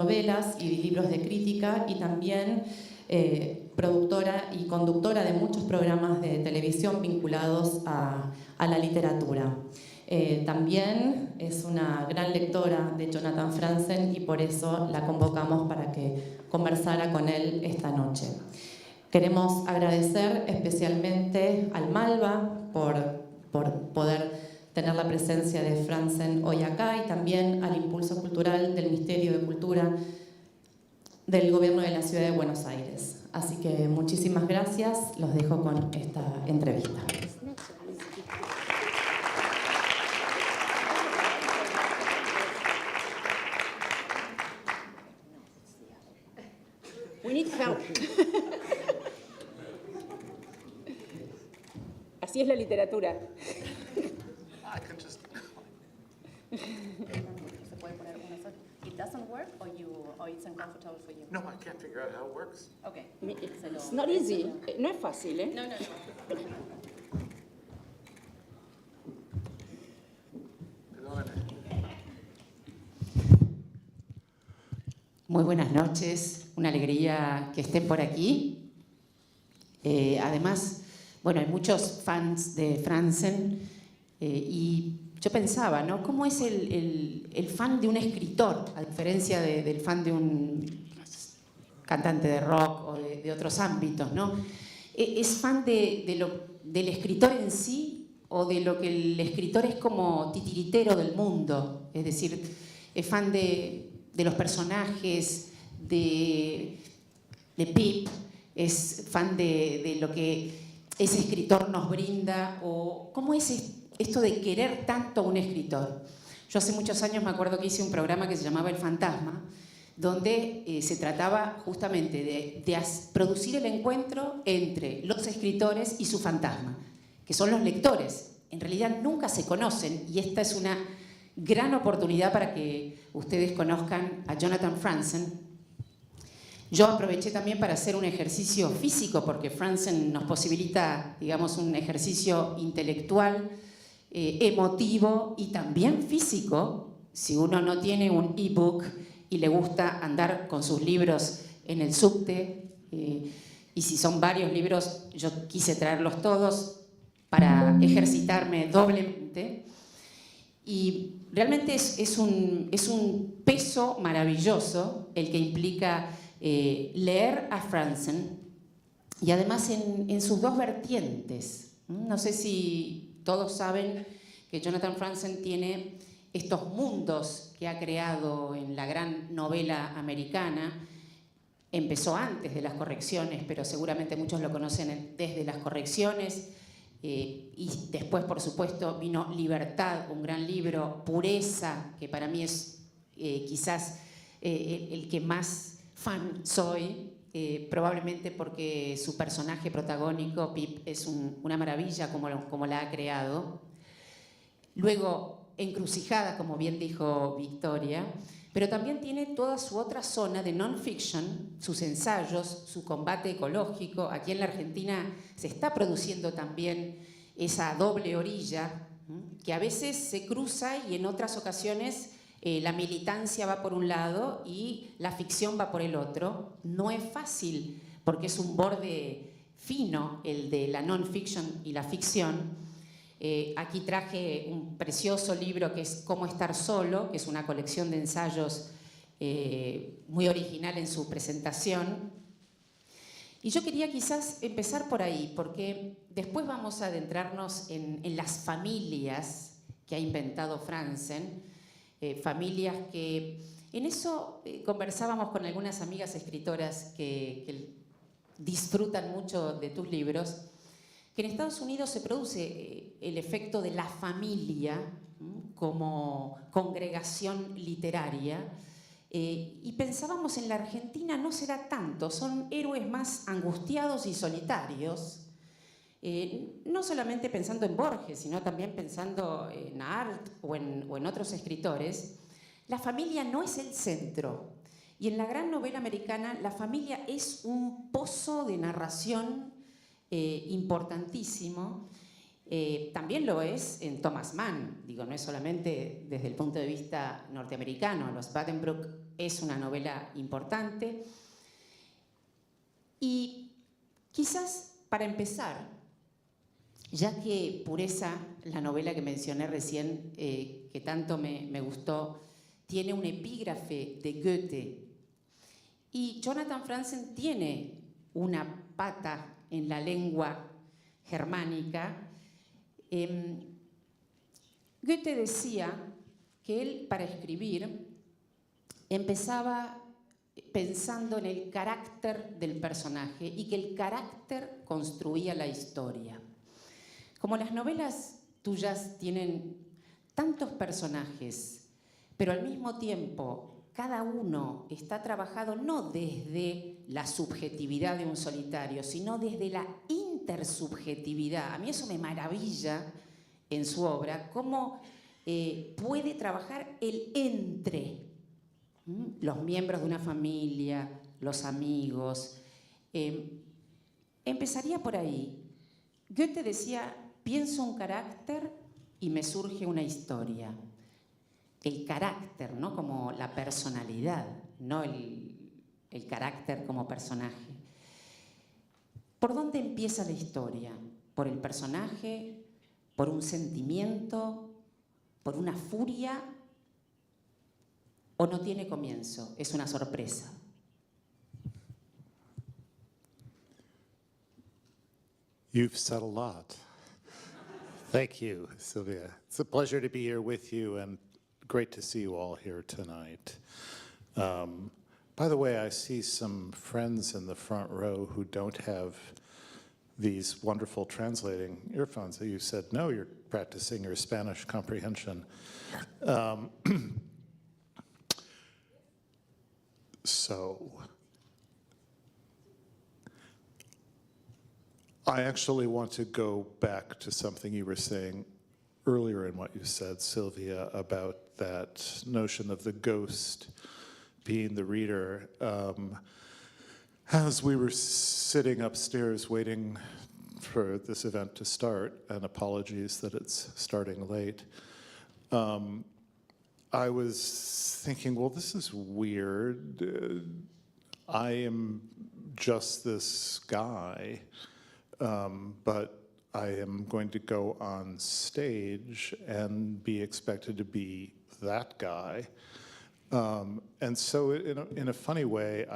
novelas y libros de crítica, y también productora y conductora de muchos programas de televisión vinculados a la literatura. También es una gran lectora de Jonathan Franzen y por eso la convocamos para que conversara con él esta noche. Queremos agradecer especialmente al Malva por poder tener la presencia de Franzen hoy acá, y también al impulso cultural del Ministerio de Cultura del Gobierno de la Ciudad de Buenos Aires. Así que muchísimas gracias, los dejo con esta entrevista. We need help. Así es la literatura. It doesn't work, or it's uncomfortable for you? No, I can't figure out how it works. Okay. It's not easy. No es fácil, ¿eh? No. Perdóname. Muy buenas noches, una alegría que estén por aquí. Además, bueno, hay muchos fans de Franzen y yo pensaba, ¿no? ¿Cómo es el fan de un escritor, a diferencia del fan de un cantante de rock o de otros ámbitos, ¿no? ¿Es fan del escritor en sí o de lo que el escritor es como titiritero del mundo? Es decir, ¿es fan de los personajes, de Pip? ¿Es fan de lo que ese escritor nos brinda? ¿O cómo es esto de querer tanto a un escritor? Yo hace muchos años me acuerdo que hice un programa que se llamaba El Fantasma, donde se trataba justamente de producir el encuentro entre los escritores y su fantasma, que son los lectores. En realidad nunca se conocen y esta es una gran oportunidad para que ustedes conozcan a Jonathan Franzen. Yo aproveché también para hacer un ejercicio físico, porque Franzen nos posibilita, digamos, un ejercicio intelectual, emotivo y también físico. Si uno no tiene un ebook y le gusta andar con sus libros en el subte, y si son varios libros, yo quise traerlos todos para ejercitarme doblemente. Y realmente es un peso maravilloso el que implica leer a Franzen, y además en sus dos vertientes. No sé si todos saben que Jonathan Franzen tiene estos mundos que ha creado en la gran novela americana. Empezó antes de las correcciones, pero seguramente muchos lo conocen desde las correcciones. Y después, por supuesto, vino Libertad, un gran libro, Pureza, que para mí es quizás el que más fan soy, probablemente porque su personaje protagónico, Pip, es una maravilla como la ha creado. Luego, Encrucijada, como bien dijo Victoria, pero también tiene toda su otra zona de non-fiction, sus ensayos, su combate ecológico. Aquí en la Argentina se está produciendo también esa doble orilla, que a veces se cruza y en otras ocasiones la militancia va por un lado y la ficción va por el otro. No es fácil porque es un borde fino el de la non-fiction y la ficción. Aquí traje un precioso libro que es Cómo estar solo, que es una colección de ensayos muy original en su presentación. Y yo quería quizás empezar por ahí, porque después vamos a adentrarnos en las familias que ha inventado Franzen, familias que... En eso conversábamos con algunas amigas escritoras que disfrutan mucho de tus libros, que en Estados Unidos se produce el efecto de la familia como congregación literaria, y pensábamos en la Argentina no será tanto, son héroes más angustiados y solitarios, no solamente pensando en Borges, sino también pensando en Art o en otros escritores. La familia no es el centro, y en la gran novela americana la familia es un pozo de narración importantísimo. También lo es en Thomas Mann, digo, no es solamente desde el punto de vista norteamericano. Los Buddenbrook es una novela importante. Y quizás para empezar, ya que Pureza, la novela que mencioné recién, que tanto me gustó, tiene un epígrafe de Goethe, y Jonathan Franzen tiene una pata en la lengua germánica. Goethe decía que él, para escribir, empezaba pensando en el carácter del personaje y que el carácter construía la historia. Como las novelas tuyas tienen tantos personajes, pero al mismo tiempo cada uno está trabajado no desde la subjetividad de un solitario, sino desde la intersubjetividad. A mí eso me maravilla en su obra, cómo puede trabajar el entre, los miembros de una familia, los amigos. Empezaría por ahí. Goethe decía, pienso un carácter y me surge una historia. El carácter, ¿no? Como la personalidad, no el carácter como personaje. ¿Por dónde empieza la historia? ¿Por el personaje? ¿Por un sentimiento? ¿Por una furia? ¿O no tiene comienzo? Es una sorpresa. You've said a lot. Thank you, Silvia. It's a pleasure to be here with you and great to see you all here tonight. By the way, I see some friends in the front row who don't have these wonderful translating earphones. You said, no, you're practicing your Spanish comprehension. So, I actually want to go back to something you were saying earlier in what you said, Silvia, about that notion of the ghost being the reader. As we were sitting upstairs waiting for this event to start, and apologies that it's starting late, I was thinking, well, this is weird. I am just this guy, but I am going to go on stage and be expected to be that guy. And so in a funny way,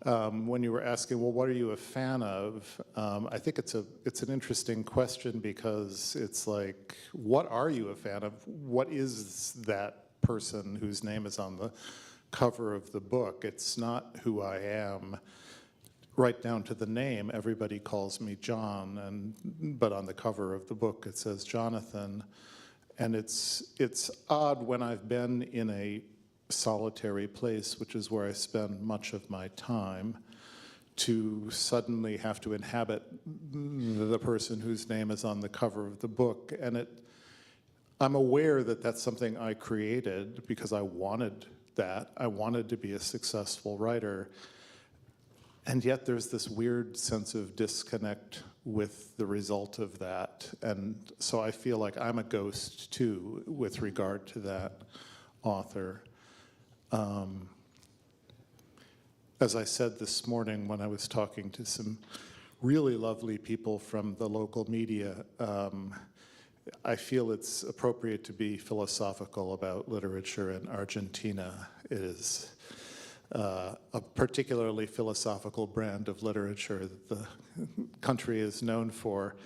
when you were asking, well, what are you a fan of? I think it's an interesting question because it's like, what are you a fan of? What is that person whose name is on the cover of the book? It's not who I am. Right down to the name, everybody calls me John, but on the cover of the book it says Jonathan. And it's odd when I've been in a solitary place, which is where I spend much of my time, to suddenly have to inhabit the person whose name is on the cover of the book. And I'm aware that that's something I created because I wanted that. I wanted to be a successful writer. And yet there's this weird sense of disconnect with the result of that. And so I feel like I'm a ghost too with regard to that author. As I said this morning when I was talking to some really lovely people from the local media, I feel it's appropriate to be philosophical about literature in Argentina. It is a particularly philosophical brand of literature that the country is known for,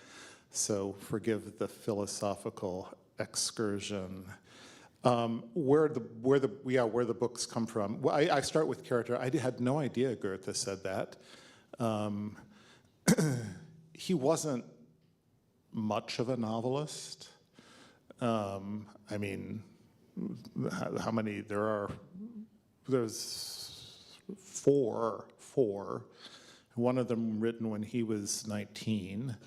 so forgive the philosophical excursion. Where the books come from. Well, I start with character. I had no idea Goethe said that. He wasn't much of a novelist. I mean, how many there are? There's four. One of them written when he was 19.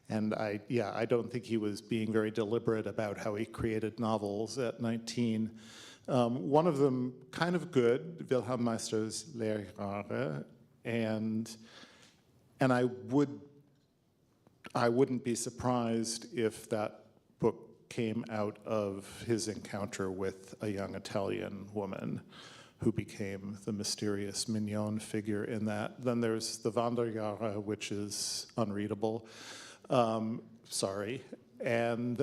And I don't think he was being very deliberate about how he created novels at 19. One of them kind of good, Wilhelm Meister's Lehre, and I wouldn't be surprised if that book came out of his encounter with a young Italian woman who became the mysterious Mignon figure in that. Then there's the Wanderjahre, which is unreadable. Sorry. And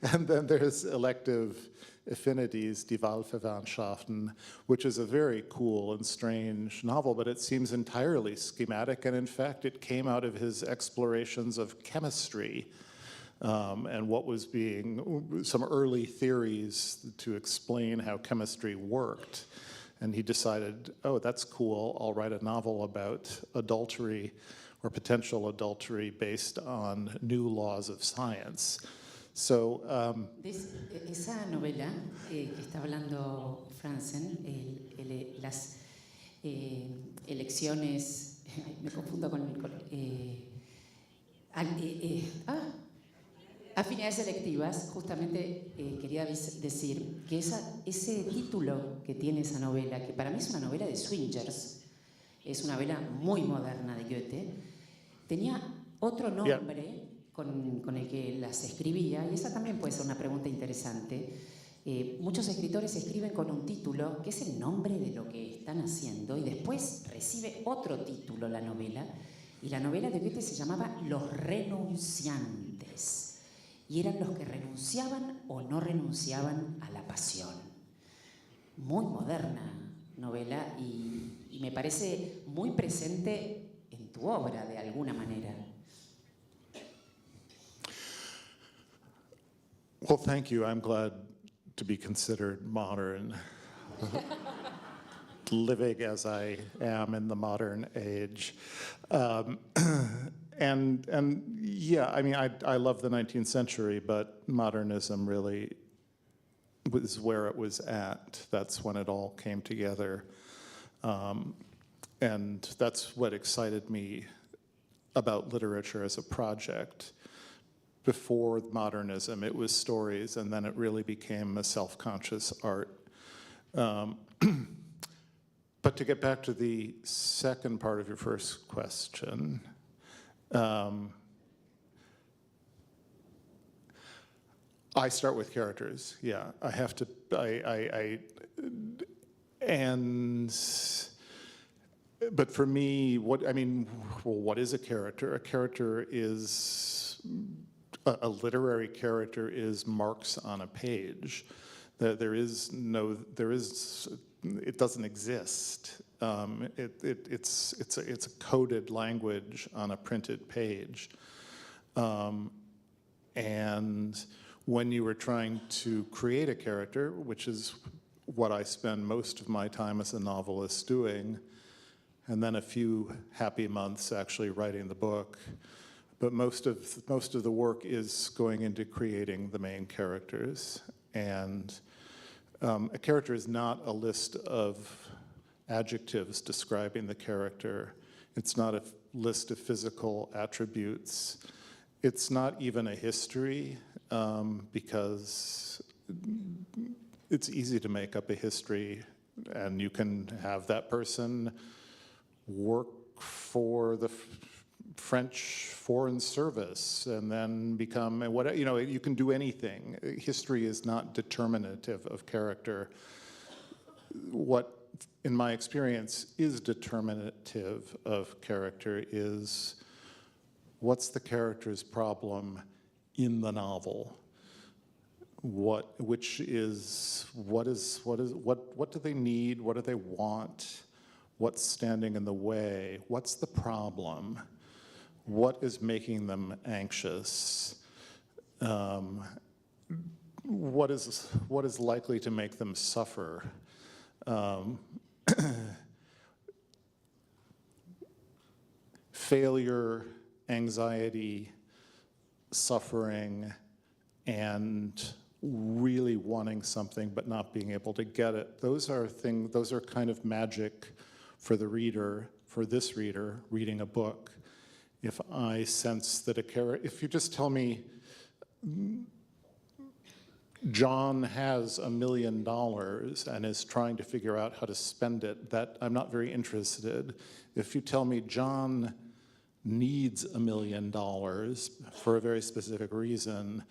then there's Elective Affinities, Die Wahlverwandtschaften, which is a very cool and strange novel, but it seems entirely schematic, and in fact, it came out of his explorations of chemistry and what was being, some early theories to explain how chemistry worked. And he decided, oh, that's cool, I'll write a novel about adultery or potential adultery based on new laws of science. So, esa novela que está hablando Franzen, las elecciones, me confundo afinidades selectivas, justamente quería decir que ese título que tiene esa novela, que para mí es una novela de swingers, es una novela muy moderna de Goethe, tenía otro nombre con el que las escribía, y esa también puede ser una pregunta interesante. Muchos escritores escriben con un título que es el nombre de lo que están haciendo, y después recibe otro título la novela, y la novela de Goethe se llamaba Los renunciantes, y eran los que renunciaban o no renunciaban a la pasión. Muy moderna novela, y me parece muy presente en tu obra de alguna manera. well, thank you. I'm glad to be considered modern, living as I am in the modern age. And yeah, I mean, I love the 19th century, but modernism really was where it was at. That's when it all came together. And that's what excited me about literature as a project. Before modernism, it was stories, and then it really became a self-conscious art. But to get back to the second part of your first question, I start with characters. Yeah, I have to. But for me, what is a character? A character is a literary character is marks on a page. It doesn't exist. It's a coded language on a printed page. And when you were trying to create a character, which is what I spend most of my time as a novelist doing, and then a few happy months actually writing the book, but most of the work is going into creating the main characters. And a character is not a list of adjectives describing the character. It's not a list of physical attributes. It's not even a history, because it's easy to make up a history, and you can have that person work for the French Foreign Service and then become whatever, you can do anything. History is not determinative of character. What, in my experience, is determinative of character is what's the character's problem in the novel? What do they need? What do they want? What's standing in the way? What's the problem? What is making them anxious? What is likely to make them suffer? Failure, anxiety, suffering, and really wanting something but not being able to get it. Those are kind of magic for the reader, for this reader reading a book. If I sense that if you just tell me John has $1 million and is trying to figure out how to spend it, that I'm not very interested. If you tell me John needs $1 million for a very specific reason,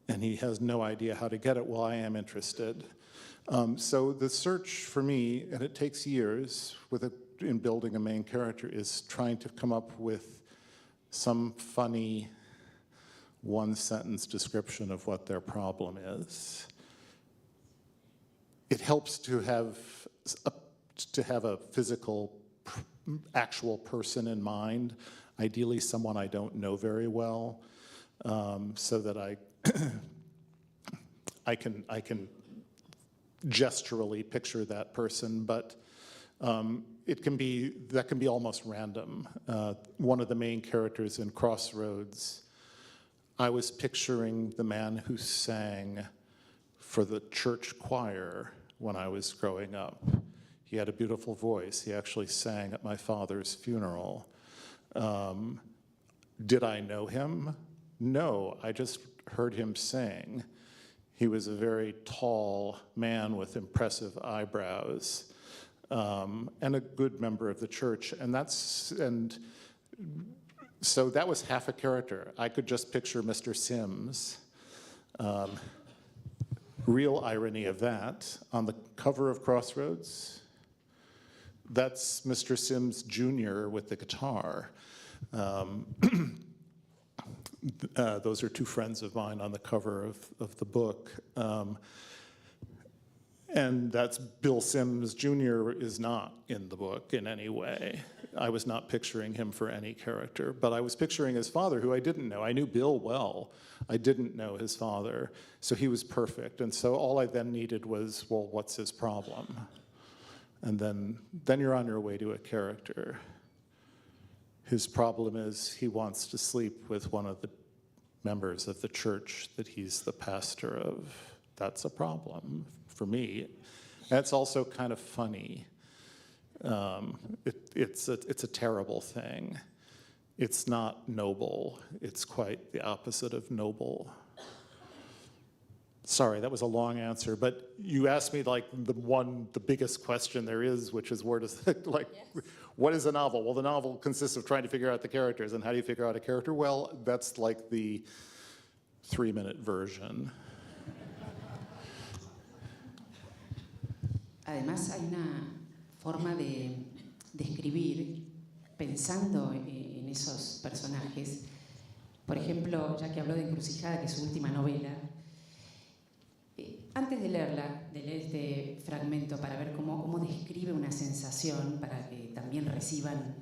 and he has no idea how to get it. Well, I am interested. So the search for me, and it takes years in building a main character, is trying to come up with some funny one-sentence description of what their problem is. It helps to have a physical, actual person in mind, ideally someone I don't know very well, so that I can gesturally picture that person, but that can be almost random. One of the main characters in Crossroads, I was picturing the man who sang for the church choir when I was growing up. He had a beautiful voice. He actually sang at my father's funeral. Did I know him? No, I just heard him sing. He was a very tall man with impressive eyebrows, and a good member of the church. So that was half a character. I could just picture Mr. Sims. Real irony of that, on the cover of Crossroads, that's Mr. Sims Jr. with the guitar. Those are two friends of mine on the cover of the book. And that's Bill Sims Jr. is not in the book in any way. I was not picturing him for any character, but I was picturing his father, who I didn't know. I knew Bill well. I didn't know his father, so he was perfect. And so all I then needed was, well, what's his problem? And then you're on your way to a character. His problem is he wants to sleep with one of the members of the church that he's the pastor of. That's a problem for me. And it's also kind of funny. It's a terrible thing. It's not noble. It's quite the opposite of noble. Sorry, that was a long answer, but you asked me like the biggest question there is, which is where does what is a novel? Well, the novel consists of trying to figure out the characters, and how do you figure out a character? Well, that's like the 3-minute version. Además hay una forma de escribir pensando en esos personajes. Por ejemplo, ya que habló de Encrucijada, que es su última novela, antes de leerla, de leer este fragmento para ver cómo describe una sensación, para que también reciban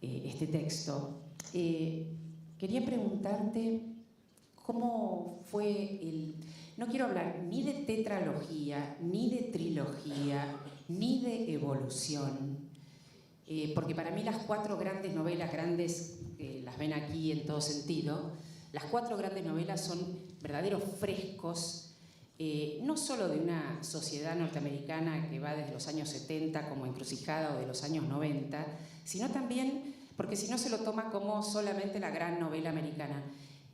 este texto, quería preguntarte cómo fue el... No quiero hablar ni de tetralogía, ni de trilogía, ni de evolución, porque para mí las 4 grandes novelas, grandes, las ven aquí en todo sentido, las 4 grandes novelas son verdaderos frescos, no solo de una sociedad norteamericana que va desde los años 70 como Encrucijada o de los años 90, sino también, porque si no se lo toma como solamente la gran novela americana,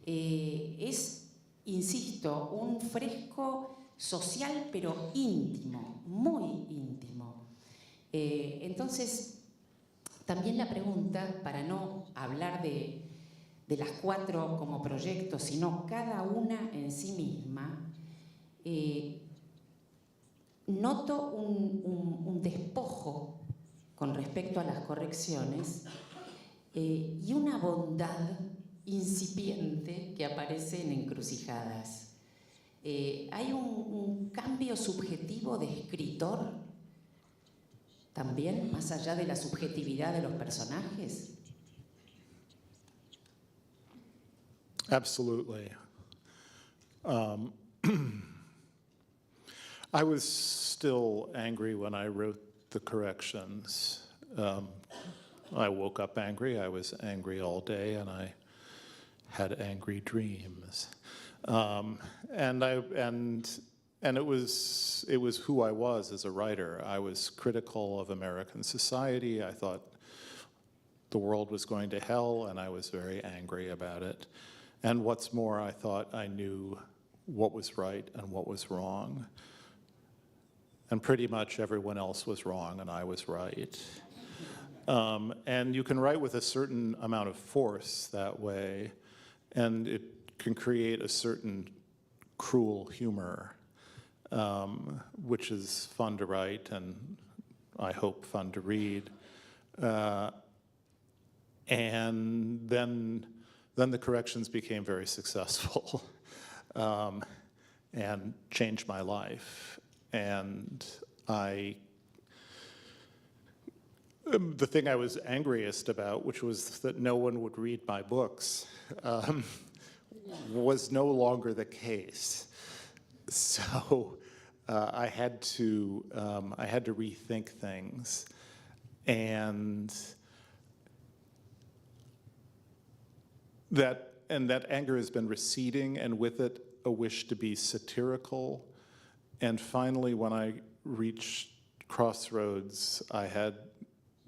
es, insisto, un fresco social pero íntimo, muy íntimo. Entonces, también la pregunta, para no hablar de las 4 como proyectos, sino cada una en sí misma, noto un despojo con respecto a las correcciones y una bondad incipiente que aparece en Encrucijadas. ¿Hay un cambio subjetivo de escritor también, más allá de la subjetividad de los personajes? Absolutely. I was still angry when I wrote the corrections. I woke up angry. I was angry all day, and I had angry dreams. And it was who I was as a writer. I was critical of American society. I thought the world was going to hell, and I was very angry about it. And what's more, I thought I knew what was right and what was wrong. And pretty much everyone else was wrong and I was right. And you can write with a certain amount of force that way, and it can create a certain cruel humor, which is fun to write and I hope fun to read. And then the corrections became very successful and changed my life. And the thing I was angriest about, which was that no one would read my books, was no longer the case. So I had to rethink things, and that anger has been receding, and with it a wish to be satirical. And finally, when I reached crossroads, I had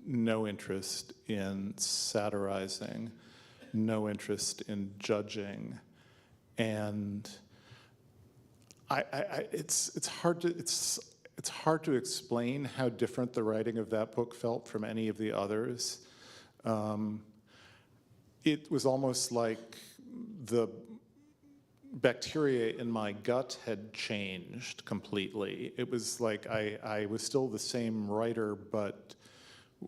no interest in satirizing, no interest in judging, and it's hard to explain how different the writing of that book felt from any of the others. It was almost like the bacteria in my gut had changed completely. It was like I was still the same writer, but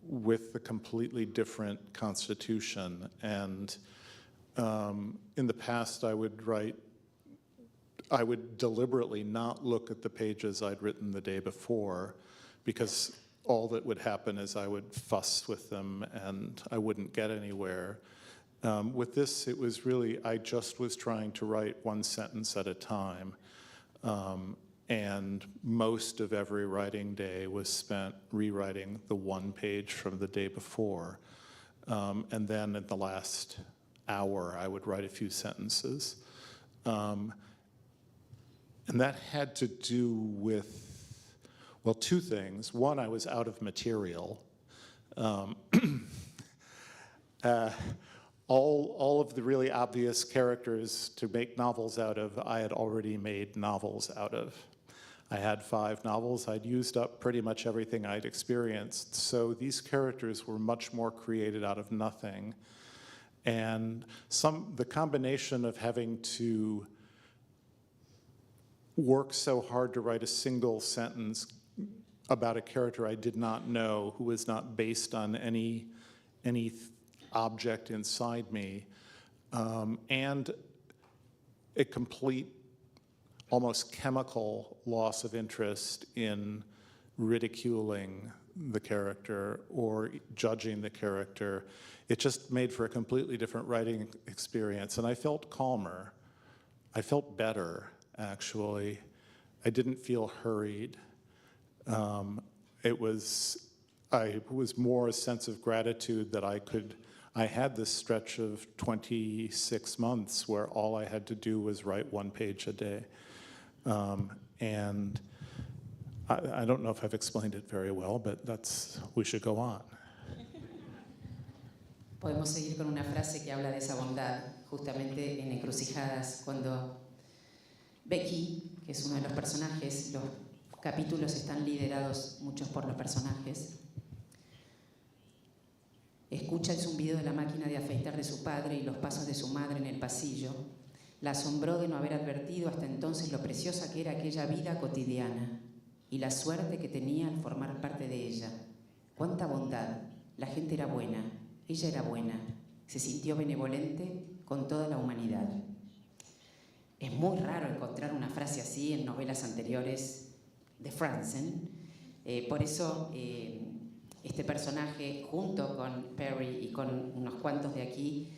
with a completely different constitution. And in the past, I would deliberately not look at the pages I'd written the day before, because all that would happen is I would fuss with them and I wouldn't get anywhere. With this, it was really, I just was trying to write one sentence at a time. And most of every writing day was spent rewriting the one page from the day before. And then in the last hour, I would write a few sentences. And that had to do with, well, two things. One, I was out of material. All of the really obvious characters to make novels out of, I had already made novels out of. I had 5 novels. I'd used up pretty much everything I'd experienced. So these characters were much more created out of nothing. And the combination of having to work so hard to write a single sentence about a character I did not know, who was not based on any object inside me, and a complete, almost chemical loss of interest in ridiculing the character or judging the character. It just made for a completely different writing experience, and I felt calmer. I felt better, actually. I didn't feel hurried. It was more a sense of gratitude that I had this stretch of 26 months where all I had to do was write 1 page a day. And I don't know if I've explained it very well, but we should go on. Podemos seguir con una frase que habla de esa bondad, justamente en Encrucijadas, cuando Becky, que es uno de los personajes, los capítulos están liderados muchos por los personajes, escucha el zumbido de la máquina de afeitar de su padre y los pasos de su madre en el pasillo. La asombró de no haber advertido hasta entonces lo preciosa que era aquella vida cotidiana y la suerte que tenía al formar parte de ella. Cuánta bondad, la gente era buena, ella era buena, se sintió benevolente con toda la humanidad. Es muy raro encontrar una frase así en novelas anteriores de Franzen, por eso este personaje, junto con Perry y con unos cuantos de aquí,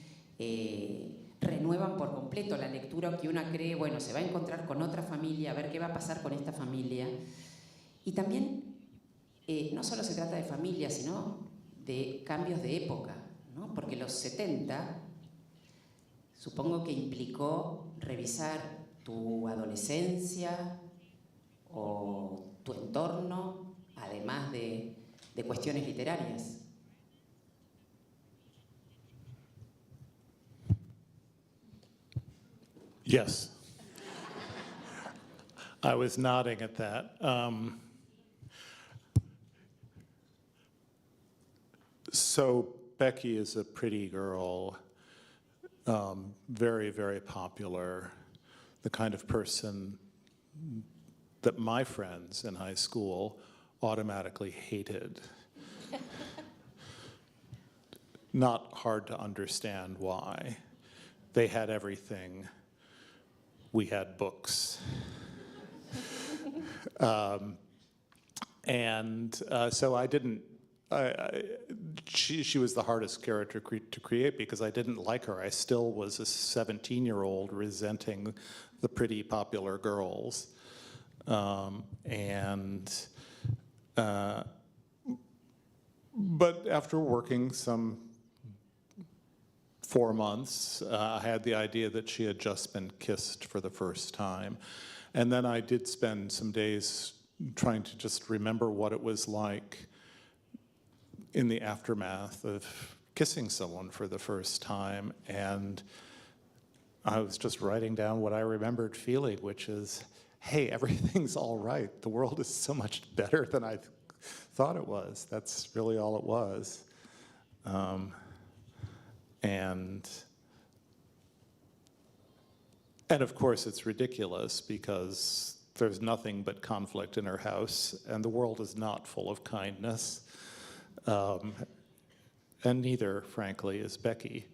renuevan por completo la lectura, que uno cree, bueno, se va a encontrar con otra familia, a ver qué va a pasar con esta familia. Y también no solo se trata de familia, sino de cambios de época, ¿no? Porque los 70 supongo que implicó revisar tu adolescencia o tu entorno, además de cuestiones literarias. Yes. I was nodding at that. So Becky is a pretty girl, very, very popular. the kind of person that my friends in high school automatically hated. Not hard to understand why. They had everything. We had books. So I didn't, she was the hardest character to create because I didn't like her. I still was a 17-year-old resenting the pretty popular girls. But after working some 4 months, I had the idea that she had just been kissed for the first time. And then I did spend some days trying to just remember what it was like in the aftermath of kissing someone for the first time. And I was just writing down what I remembered feeling, which is, hey, everything's all right. The world is so much better than I thought it was. That's really all it was. And of course, it's ridiculous because there's nothing but conflict in her house, and the world is not full of kindness. And neither, frankly, is Becky.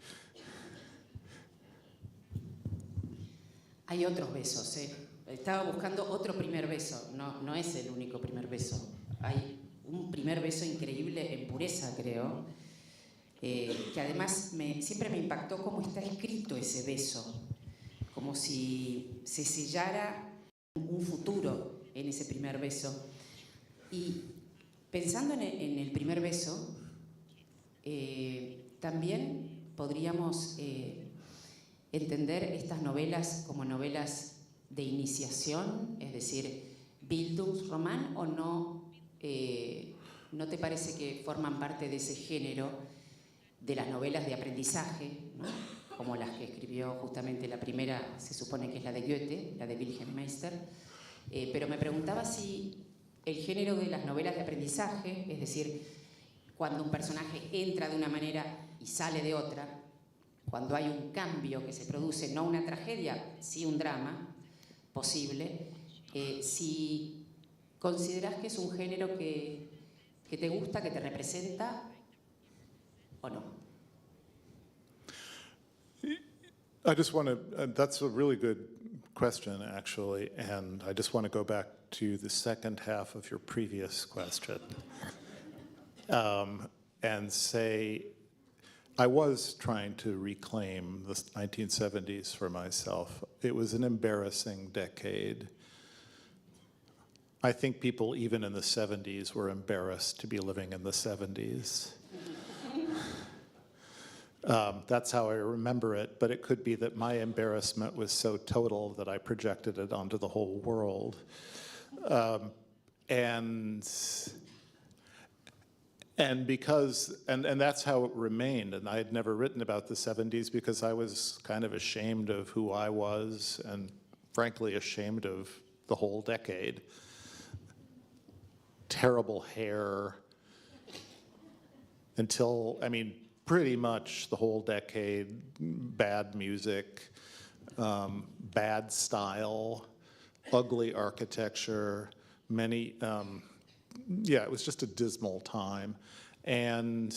Hay otros besos, ¿eh? Estaba buscando otro primer beso. No es el único primer beso. Hay un primer beso increíble en pureza, creo. Que además siempre me impactó cómo está escrito ese beso. Como si se sellara un futuro en ese primer beso. Y pensando en el primer beso, también podríamos entender estas novelas como novelas de iniciación, es decir, Bildungsroman, o no, ¿no te parece que forman parte de ese género de las novelas de aprendizaje, ¿no? Como las que escribió justamente la primera, se supone que es la de Goethe, la de Wilhelm Meister, pero me preguntaba si el género de las novelas de aprendizaje, es decir, cuando un personaje entra de una manera y sale de otra, cuando hay un cambio que se produce, no una tragedia, sí un drama posible, si consideras que es un género que te gusta, que te representa o no. I just want to, that's a really good question, actually, and I just want to go back to the second half of your previous question and say, I was trying to reclaim the 1970s for myself. It was an embarrassing decade. I think people even in the 70s were embarrassed to be living in the 70s. That's how I remember it, but it could be that my embarrassment was so total that I projected it onto the whole world. And that's how it remained. And I had never written about the 70s because I was kind of ashamed of who I was and frankly ashamed of the whole decade. Terrible hair until, I mean, pretty much the whole decade, bad music, bad style, ugly architecture, many, yeah, it was just a dismal time. And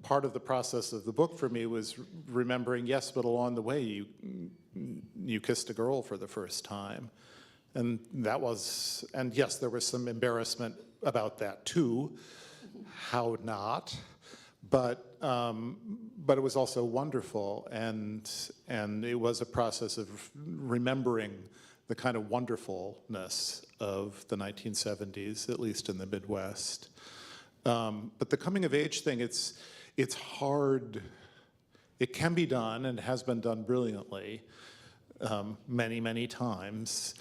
part of the process of the book for me was remembering, yes, but along the way you kissed a girl for the first time. And that was, and yes, there was some embarrassment about that too. How not? But it was also wonderful, and it was a process of remembering the kind of wonderfulness of the 1970s, at least in the Midwest. But the coming of age thing, it's hard. It can be done, and has been done brilliantly many, many times,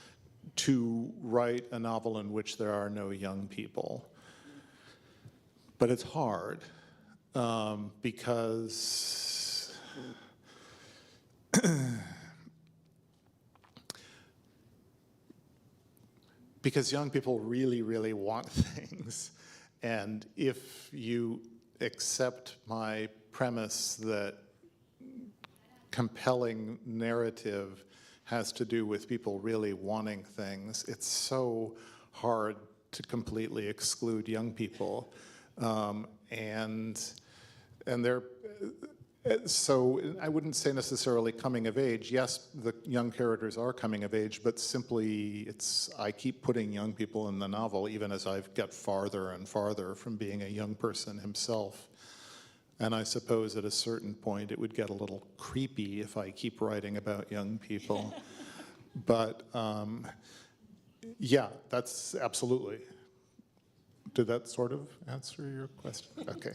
to write a novel in which there are no young people. But it's hard because young people really, really want things. And if you accept my premise that compelling narrative has to do with people really wanting things. It's so hard to completely exclude young people. And they're, so I wouldn't say necessarily coming of age. Yes, the young characters are coming of age, but simply I keep putting young people in the novel even as I've got farther and farther from being a young person himself. And I suppose at a certain point it would get a little creepy if I keep writing about young people. But yeah, that's absolutely. Did that sort of answer your question? Okay.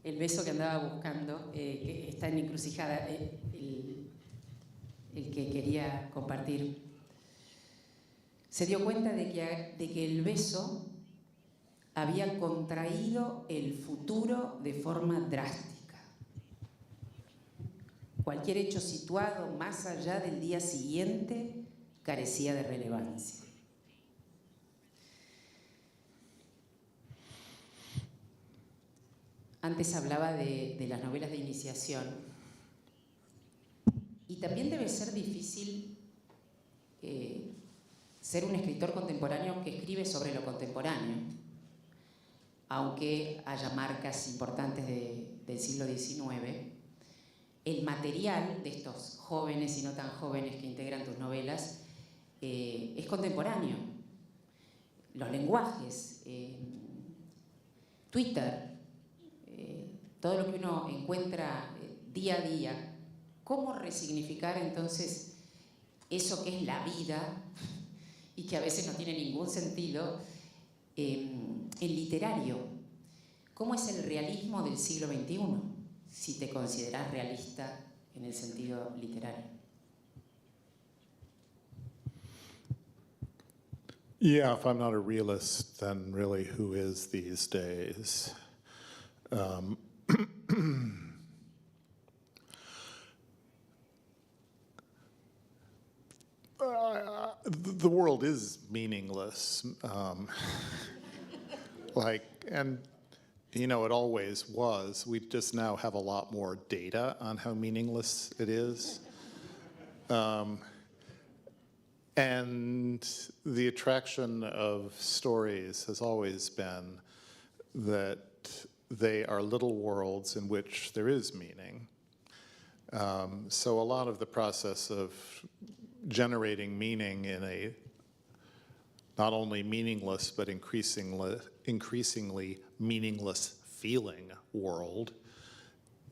El beso que andaba buscando, que está en encrucijada, el que quería compartir, se dio cuenta de que el beso había contraído el futuro de forma drástica. Cualquier hecho situado más allá del día siguiente carecía de relevancia. Antes hablaba de las novelas de iniciación y también debe ser difícil ser un escritor contemporáneo que escribe sobre lo contemporáneo, aunque haya marcas importantes del siglo XIX. El material de estos jóvenes y no tan jóvenes que integran tus novelas es contemporáneo. Los lenguajes, Twitter, todo lo que uno encuentra día a día, ¿cómo resignificar entonces eso que es la vida y que a veces no tiene ningún sentido en literario? ¿Cómo es el realismo del siglo XXI, si te consideras realista en el sentido literario? Yeah, if I'm not a realist, then really who is these days? The world is meaningless. And you know, it always was. We just now have a lot more data on how meaningless it is. And the attraction of stories has always been that they are little worlds in which there is meaning. So a lot of the process of generating meaning in a not only meaningless but increasingly meaningless feeling world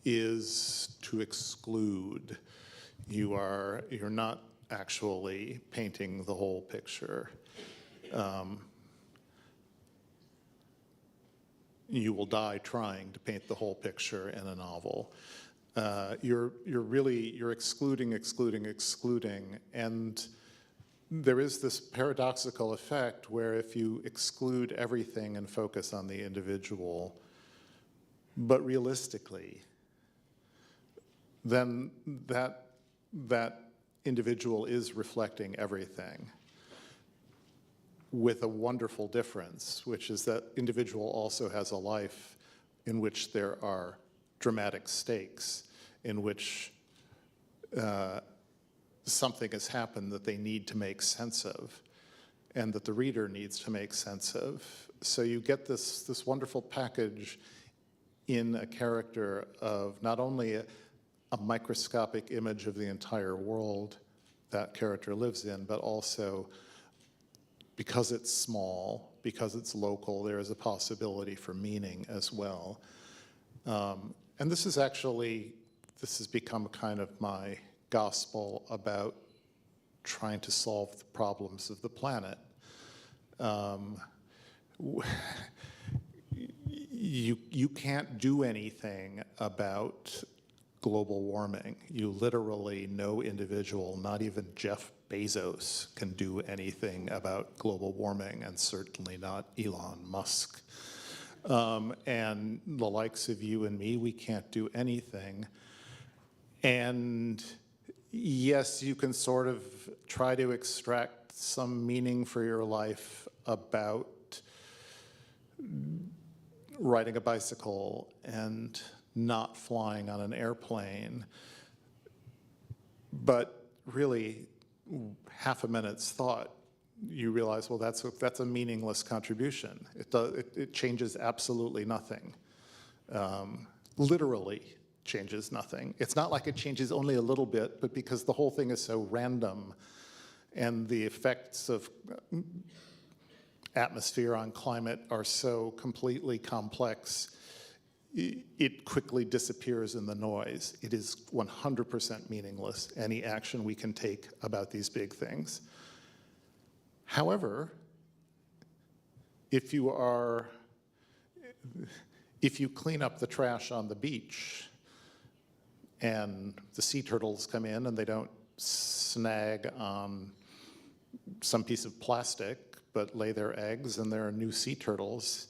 is to exclude. You're not actually painting the whole picture. You will die trying to paint the whole picture in a novel. You're excluding, and there is this paradoxical effect where if you exclude everything and focus on the individual, but realistically, then that individual is reflecting everything, with a wonderful difference, which is that individual also has a life in which there are dramatic stakes, in which something has happened that they need to make sense of, and that the reader needs to make sense of. So you get this wonderful package in a character of not only a microscopic image of the entire world that character lives in, but also, because it's small, because it's local, there is a possibility for meaning as well. And this has become kind of my gospel about trying to solve the problems of the planet. You can't do anything about global warming. You literally, no individual, not even Jeff Bezos, can do anything about global warming, and certainly not Elon Musk. And the likes of you and me, we can't do anything. And yes, you can sort of try to extract some meaning for your life about riding a bicycle and not flying on an airplane. But really, half a minute's thought, you realize, well, that's a meaningless contribution. It changes absolutely nothing. Literally changes nothing. It's not like it changes only a little bit, but because the whole thing is so random and the effects of atmosphere on climate are so completely complex, it quickly disappears in the noise. It is 100% meaningless, any action we can take about these big things. However, if you clean up the trash on the beach and the sea turtles come in and they don't snag on some piece of plastic but lay their eggs and there are new sea turtles,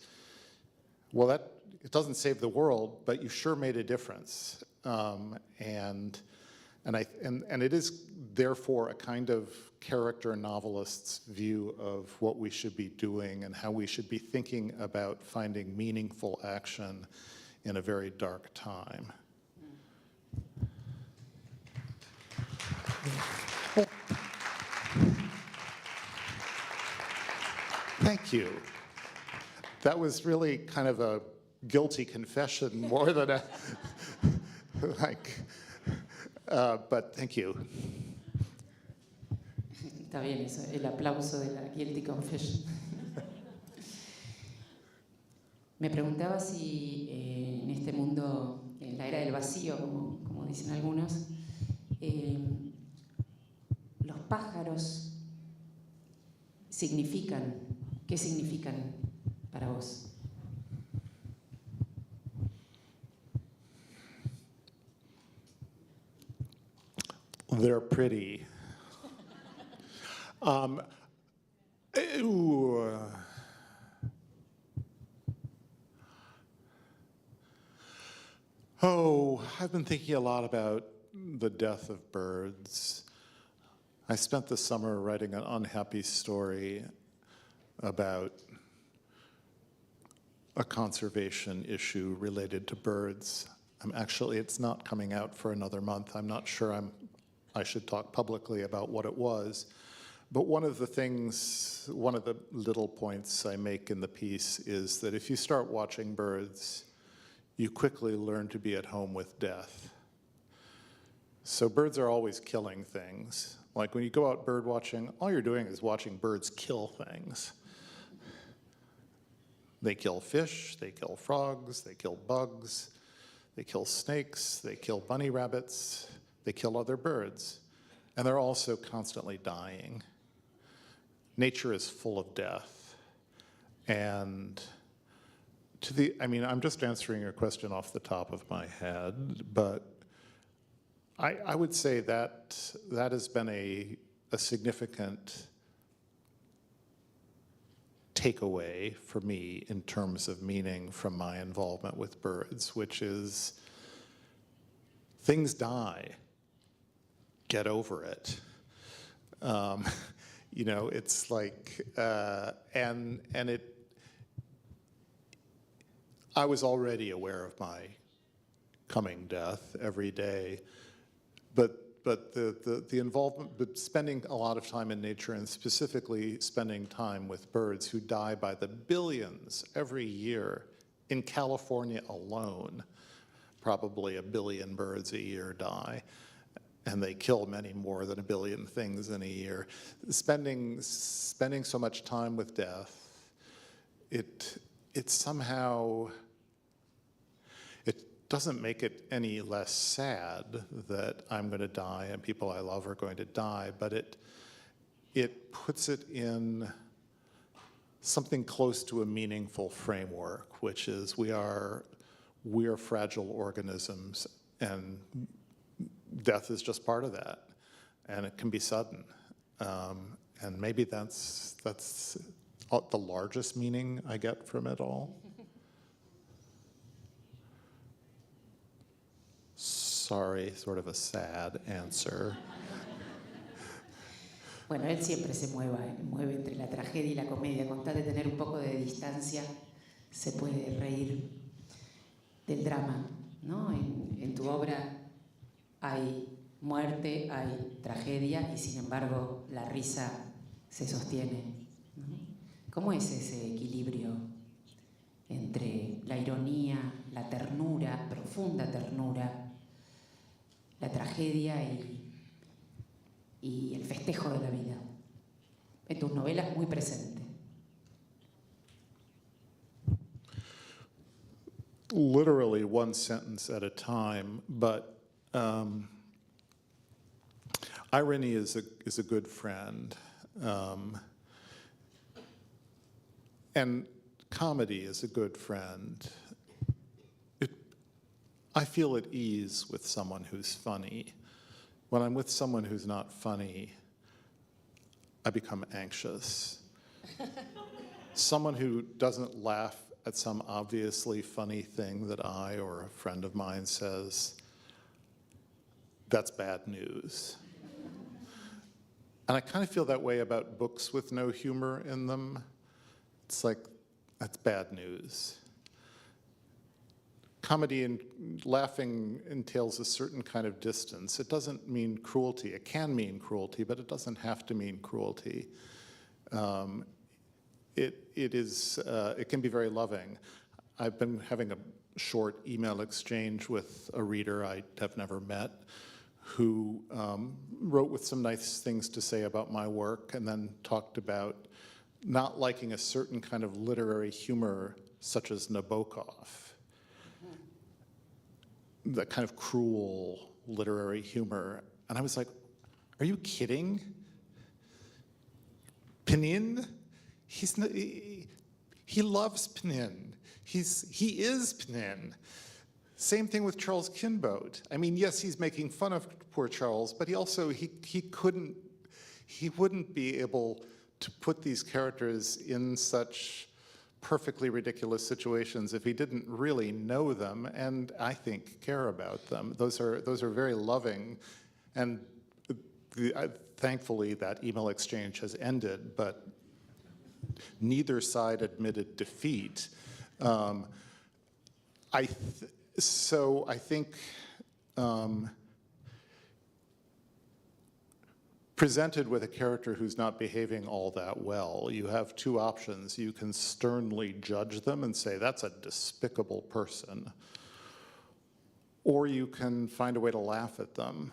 well, it doesn't save the world, but you sure made a difference. And it is therefore a kind of character novelist's view of what we should be doing and how we should be thinking about finding meaningful action in a very dark time. Thank you. That was really kind of a guilty confession more than a but thank you. Está bien eso, el aplauso de la guilty confession. Me preguntaba si en este mundo, en la era del vacío, como dicen algunos, los pájaros significan, ¿qué significan para vos? They're pretty. I've been thinking a lot about the death of birds. I spent the summer writing an unhappy story about a conservation issue related to birds. It's not coming out for another month. I'm not sure I should talk publicly about what it was. But one of the little points I make in the piece is that if you start watching birds, you quickly learn to be at home with death. So birds are always killing things. Like when you go out bird watching, all you're doing is watching birds kill things. They kill fish, they kill frogs, they kill bugs, they kill snakes, they kill bunny rabbits, they kill other birds. And they're also constantly dying. Nature is full of death. And I'm just answering your question off the top of my head, but I would say that has been a significant takeaway for me in terms of meaning from my involvement with birds, which is things die. Get over it. It's like, I was already aware of my coming death every day, but the involvement, but spending a lot of time in nature and specifically spending time with birds who die by the billions every year in California alone, probably 1 billion birds a year die. And they kill many more than 1 billion things in a year. Spending so much time with death, it somehow, it doesn't make it any less sad that I'm going to die and people I love are going to die, but it puts it in something close to a meaningful framework, which is we are fragile organisms, and death is just part of that, and it can be sudden. And maybe that's the largest meaning I get from it all. Sorry, sort of a sad answer. Bueno, él siempre se mueve entre la tragedia y la comedia. Con tal de tener un poco de distancia, se puede reír del drama. ¿no? En tu obra hay muerte, hay tragedia y sin embargo la risa se sostiene, ¿no? ¿Cómo es ese equilibrio entre la ironía, la ternura, profunda ternura, la tragedia y el festejo de la vida? En tus novelas muy presente. Literally one sentence at a time, but irony is a good friend, and comedy is a good friend. I feel at ease with someone who's funny. When I'm with someone who's not funny, I become anxious. Someone who doesn't laugh at some obviously funny thing that I or a friend of mine says, that's bad news. And I kind of feel that way about books with no humor in them. It's like, that's bad news. Comedy and laughing entails a certain kind of distance. It doesn't mean cruelty. It can mean cruelty, but it doesn't have to mean cruelty. It can be very loving. I've been having a short email exchange with a reader I have never met who wrote with some nice things to say about my work and then talked about not liking a certain kind of literary humor such as Nabokov, that kind of cruel literary humor. And I was like, are you kidding? Penin? He loves Penin. He is Penin. Same thing with Charles Kinbote. I mean, yes, he's making fun of poor Charles, but he wouldn't be able to put these characters in such perfectly ridiculous situations if he didn't really know them and, I think, care about them. Those are very loving, and thankfully that email exchange has ended, but neither side admitted defeat. So I think presented with a character who's not behaving all that well, you have two options. You can sternly judge them and say, that's a despicable person. Or you can find a way to laugh at them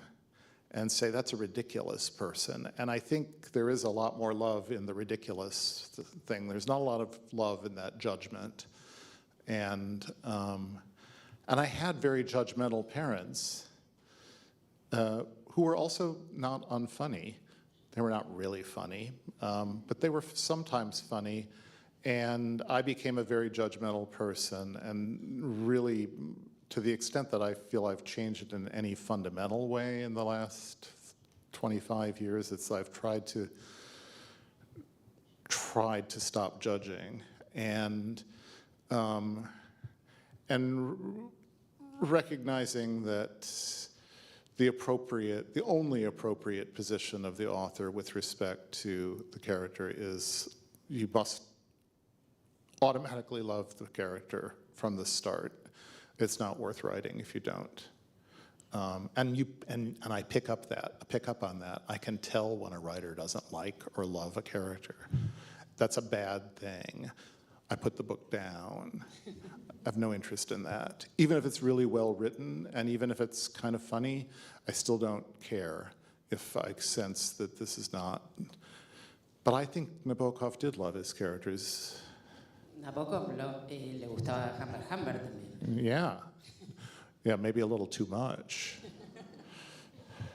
and say, that's a ridiculous person. And I think there is a lot more love in the ridiculous thing. There's not a lot of love in that judgment. And I had very judgmental parents who were also not unfunny. They were not really funny, but they were sometimes funny. And I became a very judgmental person, and really, to the extent that I feel I've changed in any fundamental way in the last 25 years, I've tried to stop judging and recognizing that the only appropriate position of the author with respect to the character is you must automatically love the character from the start. It's not worth writing if you don't. And I pick up on that. I can tell when a writer doesn't like or love a character. That's a bad thing. I put the book down. I have no interest in that. Even if it's really well written, and even if it's kind of funny, I still don't care if I sense that this is not. But I think Nabokov did love his characters. Nabokov le gustaba Hammer también. Yeah, maybe a little too much.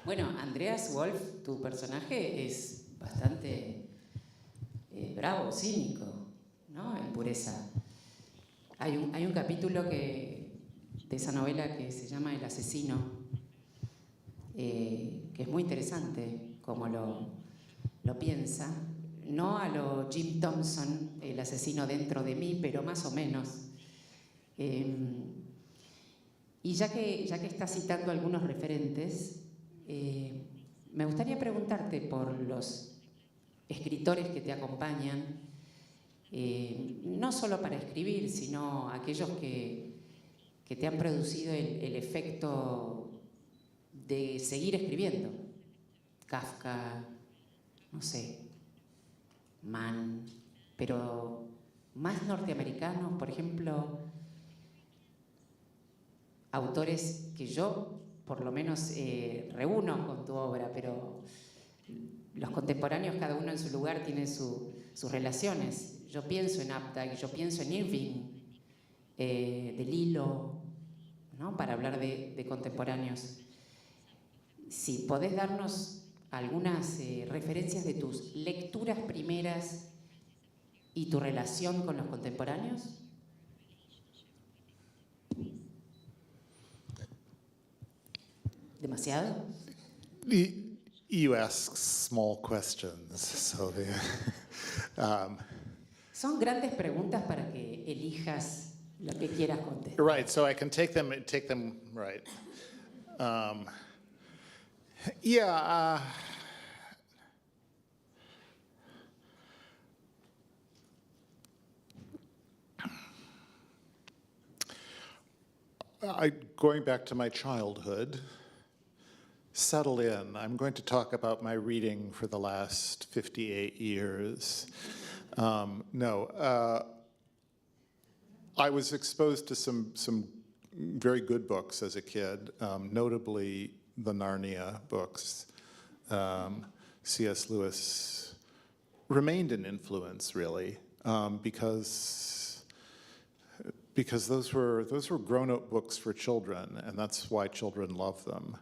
Bueno, Andreas Wolf, tu personaje es bastante bravo, cínico, ¿no? En pureza. Hay un capítulo de esa novela que se llama El asesino, que es muy interesante como lo piensa. No a lo Jim Thompson, el asesino dentro de mí, pero más o menos. Y ya que estás citando algunos referentes, me gustaría preguntarte por los escritores que te acompañan, no solo para escribir, sino aquellos que que te han producido el efecto de seguir escribiendo. Kafka, no sé, Mann, pero más norteamericanos, por ejemplo, autores que yo por lo menos reúno con tu obra, pero los contemporáneos, cada uno en su lugar, tiene sus relaciones. Yo pienso en Updike, yo pienso en Irving, de Lilo, ¿no? Para hablar de contemporáneos. Si podés darnos algunas referencias de tus lecturas primeras y tu relación con los contemporáneos. ¿Demasiado? You ask small questions, Sylvia. Son grandes preguntas para que elijas lo que quieras contestar. Right, so I can take them right. Yeah. Going back to my childhood, settle in. I'm going to talk about my reading for the last 58 years. I was exposed to some very good books as a kid, notably the Narnia books. C.S. Lewis remained an influence, really, because those were grown-up books for children, and that's why children love them.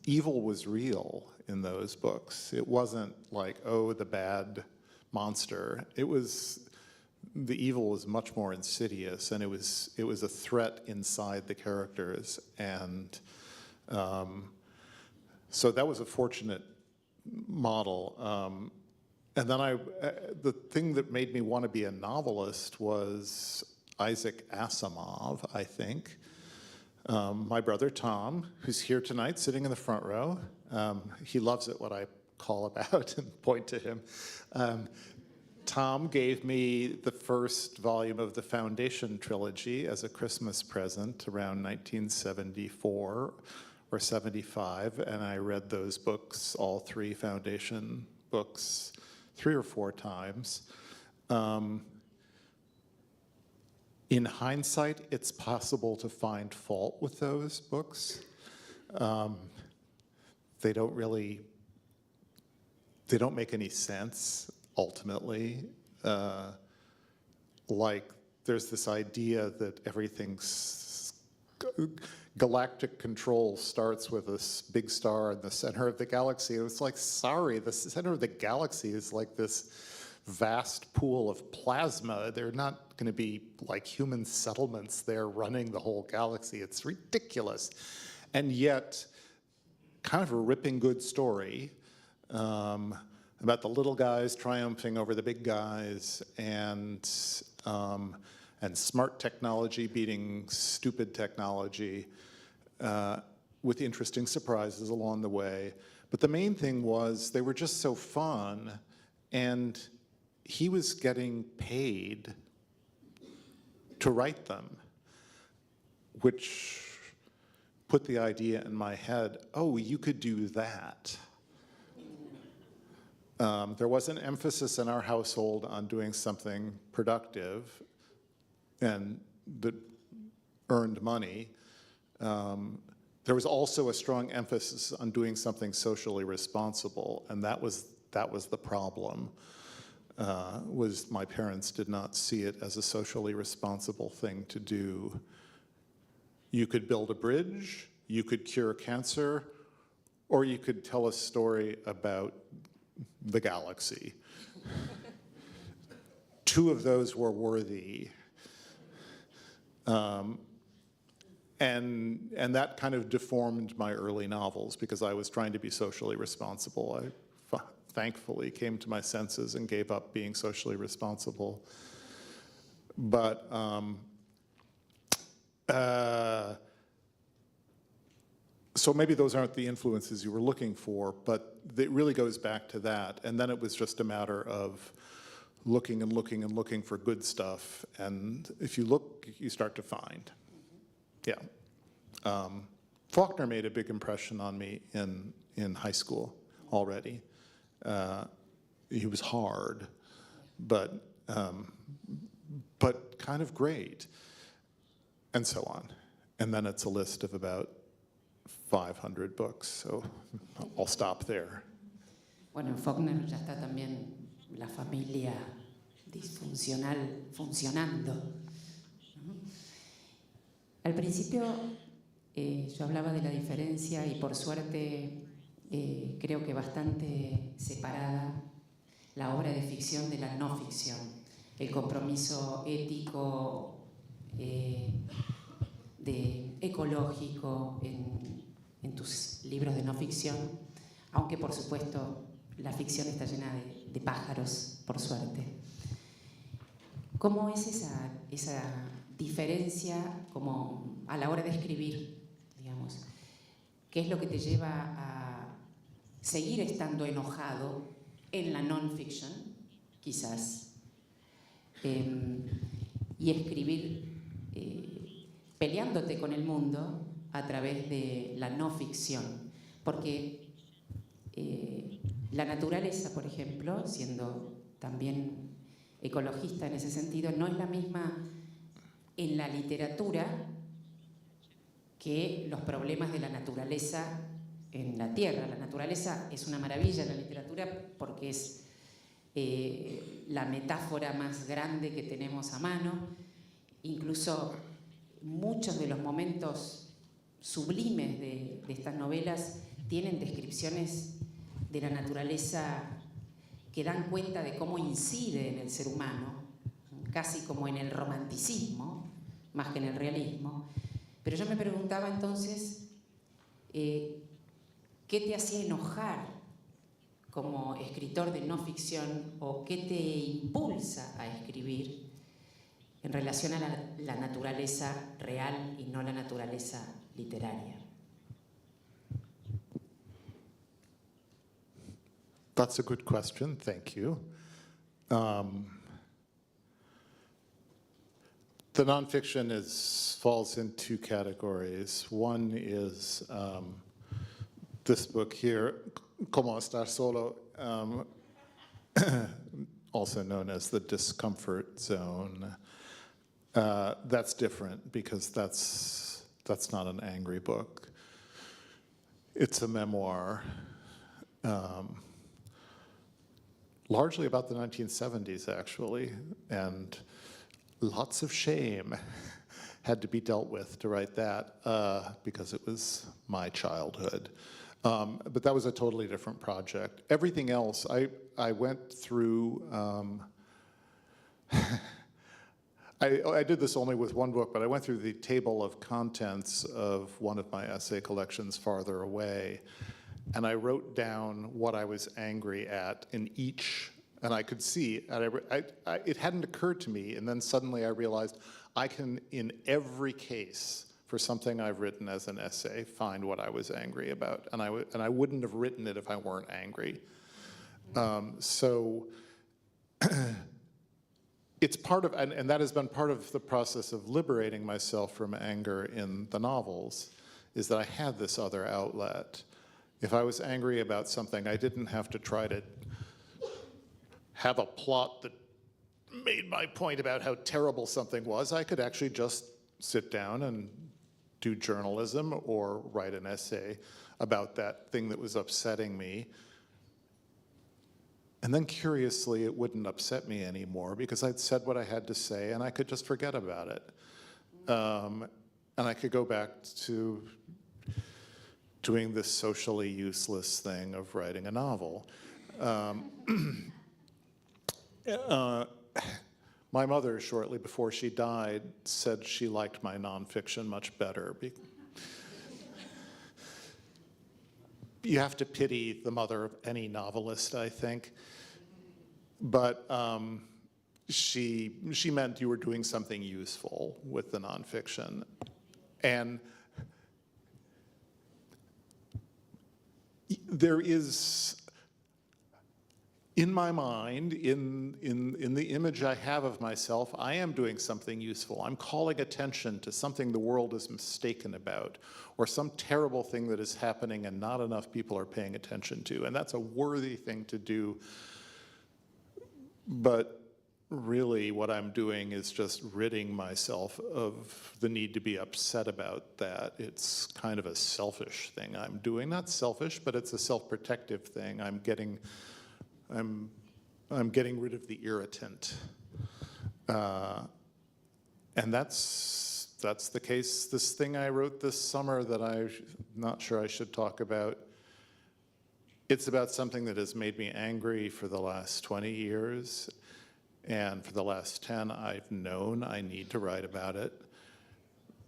Evil was real in those books. It wasn't like, oh, the bad monster. The evil was much more insidious, and it was a threat inside the characters, and so that was a fortunate model. And then the thing that made me want to be a novelist was Isaac Asimov, I think. My brother Tom, who's here tonight, sitting in the front row, he loves it when I call about and point to him. Tom gave me the first volume of the Foundation trilogy as a Christmas present around 1974 or 75, and I read those books, all three Foundation books, 3 or 4 times. In hindsight, it's possible to find fault with those books. They don't make any sense, ultimately. Like, there's this idea that everything's galactic control starts with this big star in the center of the galaxy. And it's like, sorry, the center of the galaxy is like this vast pool of plasma. They're not going to be like human settlements there running the whole galaxy. It's ridiculous. And yet, kind of a ripping good story about the little guys triumphing over the big guys, and smart technology beating stupid technology, with interesting surprises along the way. But the main thing was they were just so fun, and he was getting paid to write them, which put the idea in my head, oh, you could do that. There was an emphasis in our household on doing something productive and that earned money. There was also a strong emphasis on doing something socially responsible, and that was the problem. Was my parents did not see it as a socially responsible thing to do. You could build a bridge, you could cure cancer, or you could tell a story about the galaxy. 2 of those were worthy. And that kind of deformed my early novels because I was trying to be socially responsible. I thankfully came to my senses and gave up being socially responsible. But so maybe those aren't the influences you were looking for, but it really goes back to that. And then it was just a matter of looking and looking and looking for good stuff, and if you look, you start to find. Yeah. Faulkner made a big impression on me in high school already. He was hard, but kind of great, and so on. And then it's a list of about 500 books, so I'll stop there. Bueno, en Faulkner ya está también la familia disfuncional funcionando. Al principio yo hablaba de la diferencia y por suerte creo que bastante separada la obra de ficción de la no ficción, el compromiso ético, ecológico en tus libros de no ficción, aunque por supuesto la ficción está llena de pájaros, por suerte. ¿Cómo es esa diferencia como a la hora de escribir, digamos? ¿Qué es lo que te lleva a seguir estando enojado en la non-fiction, quizás, y escribir peleándote con el mundo a través de la no ficción? Porque la naturaleza, por ejemplo, siendo también ecologista en ese sentido, no es la misma en la literatura que los problemas de la naturaleza en la tierra. La naturaleza es una maravilla en la literatura porque es la metáfora más grande que tenemos a mano. Incluso muchos de los momentos sublimes de estas novelas tienen descripciones de la naturaleza que dan cuenta de cómo incide en el ser humano, casi como en el romanticismo, más que en el realismo. Pero yo me preguntaba entonces, ¿qué te hacía enojar como escritor de no ficción o qué te impulsa a escribir en relación a la naturaleza real y no la naturaleza literaria? That's a good question, thank you. The nonfiction falls in two categories. One is this book here, Cómo estar solo, also known as the discomfort zone. That's different because that's not an angry book. It's a memoir, largely about the 1970s, actually, and lots of shame had to be dealt with to write that because it was my childhood. But that was a totally different project. Everything else, I went through, I did this only with one book, but I went through the table of contents of one of my essay collections, Farther Away, and I wrote down what I was angry at in each, and I could see, it hadn't occurred to me, and then suddenly I realized I can, in every case, for something I've written as an essay, find what I was angry about, and I wouldn't have written it if I weren't angry. So it's part of, and that has been part of the process of liberating myself from anger in the novels, is that I had this other outlet. If I was angry about something, I didn't have to try to have a plot that made my point about how terrible something was. I could actually just sit down and do journalism or write an essay about that thing that was upsetting me. And then curiously, it wouldn't upset me anymore because I'd said what I had to say and I could just forget about it. And I could go back to doing this socially useless thing of writing a novel. My mother, shortly before she died, said she liked my nonfiction much better. You have to pity the mother of any novelist, I think. But she meant you were doing something useful with the nonfiction. And there is, in my mind, in the image I have of myself, I am doing something useful. I'm calling attention to something the world is mistaken about, or some terrible thing that is happening and not enough people are paying attention to. And that's a worthy thing to do. But really what I'm doing is just ridding myself of the need to be upset about that. It's kind of a selfish thing I'm doing. Not selfish, but it's a self-protective thing. I'm getting rid of the irritant. And that's the case. This thing I wrote this summer that I'm not sure I should talk about, it's about something that has made me angry for the last 20 years. And for the last 10, I've known I need to write about it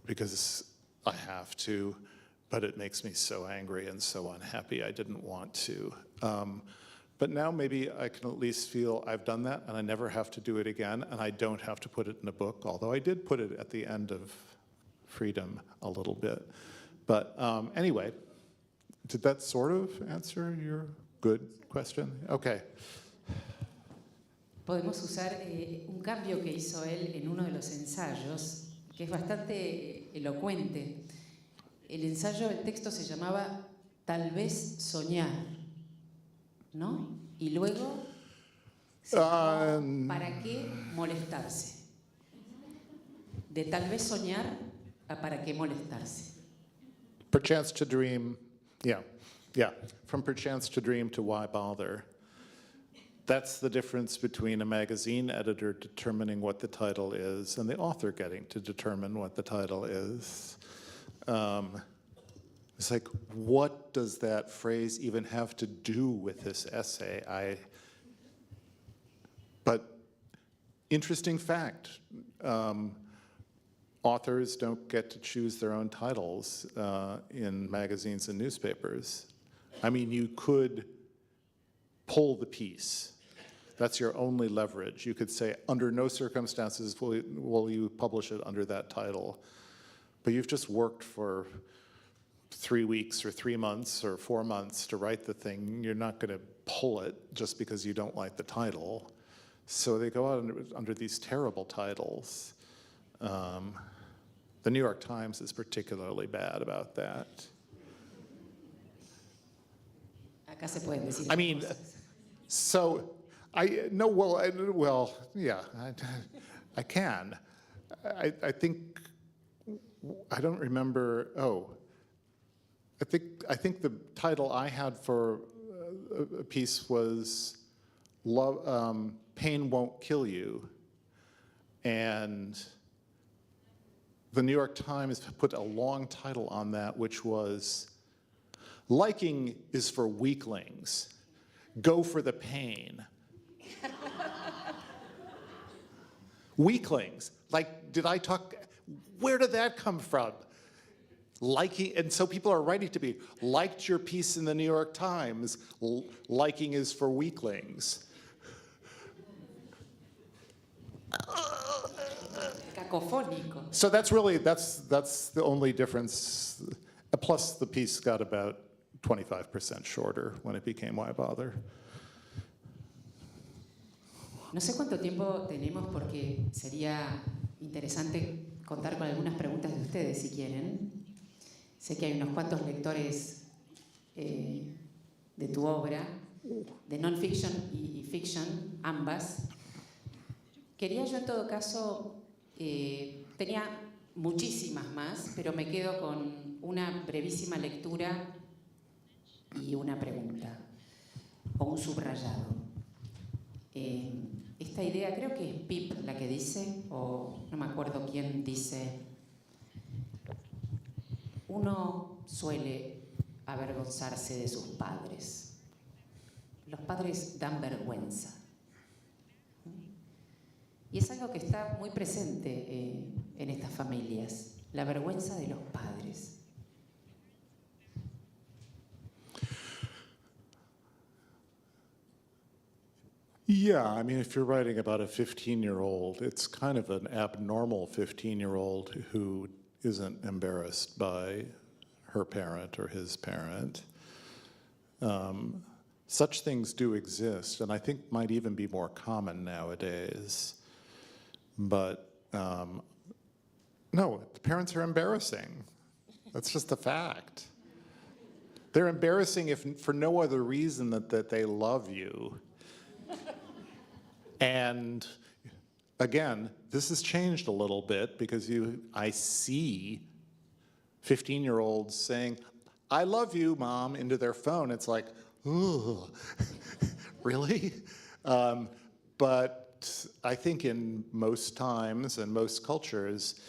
because I have to, but it makes me so angry and so unhappy I didn't want to. But now maybe I can at least feel I've done that and I never have to do it again, and I don't have to put it in a book, although I did put it at the end of Freedom a little bit. But anyway, did that sort of answer your good question? Okay. Podemos usar un cambio que hizo él en uno de los ensayos, que es bastante elocuente. El ensayo, el texto se llamaba Tal vez soñar, ¿no? Y luego, ¿para qué molestarse? De tal vez soñar a para qué molestarse. Perchance to dream, yeah. From perchance to dream to why bother. That's the difference between a magazine editor determining what the title is and the author getting to determine what the title is. It's like, what does that phrase even have to do with this essay? But interesting fact, authors don't get to choose their own titles in magazines and newspapers. I mean, you could pull the piece. That's your only leverage. You could say, under no circumstances will you publish it under that title. But you've just worked for 3 weeks or 3 months or 4 months to write the thing. You're not going to pull it just because you don't like the title. So they go out under these terrible titles. The New York Times is particularly bad about that. Acá se pueden decir. I mean, so I can. I think I don't remember. I think the title I had for a piece was "Love, Pain Won't Kill You," and the New York Times put a long title on that, which was "Liking is for weaklings. Go for the pain." Weaklings. Like, did I talk? Where did that come from? Liking, and so people are writing to me, liked your piece in the New York Times, liking is for weaklings. Cacofónico. So that's the only difference. Plus the piece got about 25% shorter when it became Why Bother. No sé cuánto tiempo tenemos porque sería interesante contar con algunas preguntas de ustedes si quieren. Sé que hay unos cuantos lectores de tu obra, de non-fiction y fiction, ambas. Quería yo en todo caso, tenía muchísimas más, pero me quedo con una brevísima lectura y una pregunta, o un subrayado. Esta idea, creo que es Pip la que dice, o no me acuerdo quién dice, uno suele avergonzarse de sus padres. Los padres dan vergüenza. Y es algo que está muy presente en estas familias, la vergüenza de los padres. Yeah, I mean, if you're writing about a 15-year-old, it's kind of an abnormal 15-year-old who isn't embarrassed by her parent or his parent. Such things do exist, and I think might even be more common nowadays. But no, the parents are embarrassing. That's just a fact. They're embarrassing if for no other reason that they love you. And again, this has changed a little bit because I see 15-year-olds saying, "I love you, Mom," into their phone. It's like, ooh, really? But I think in most times and most cultures,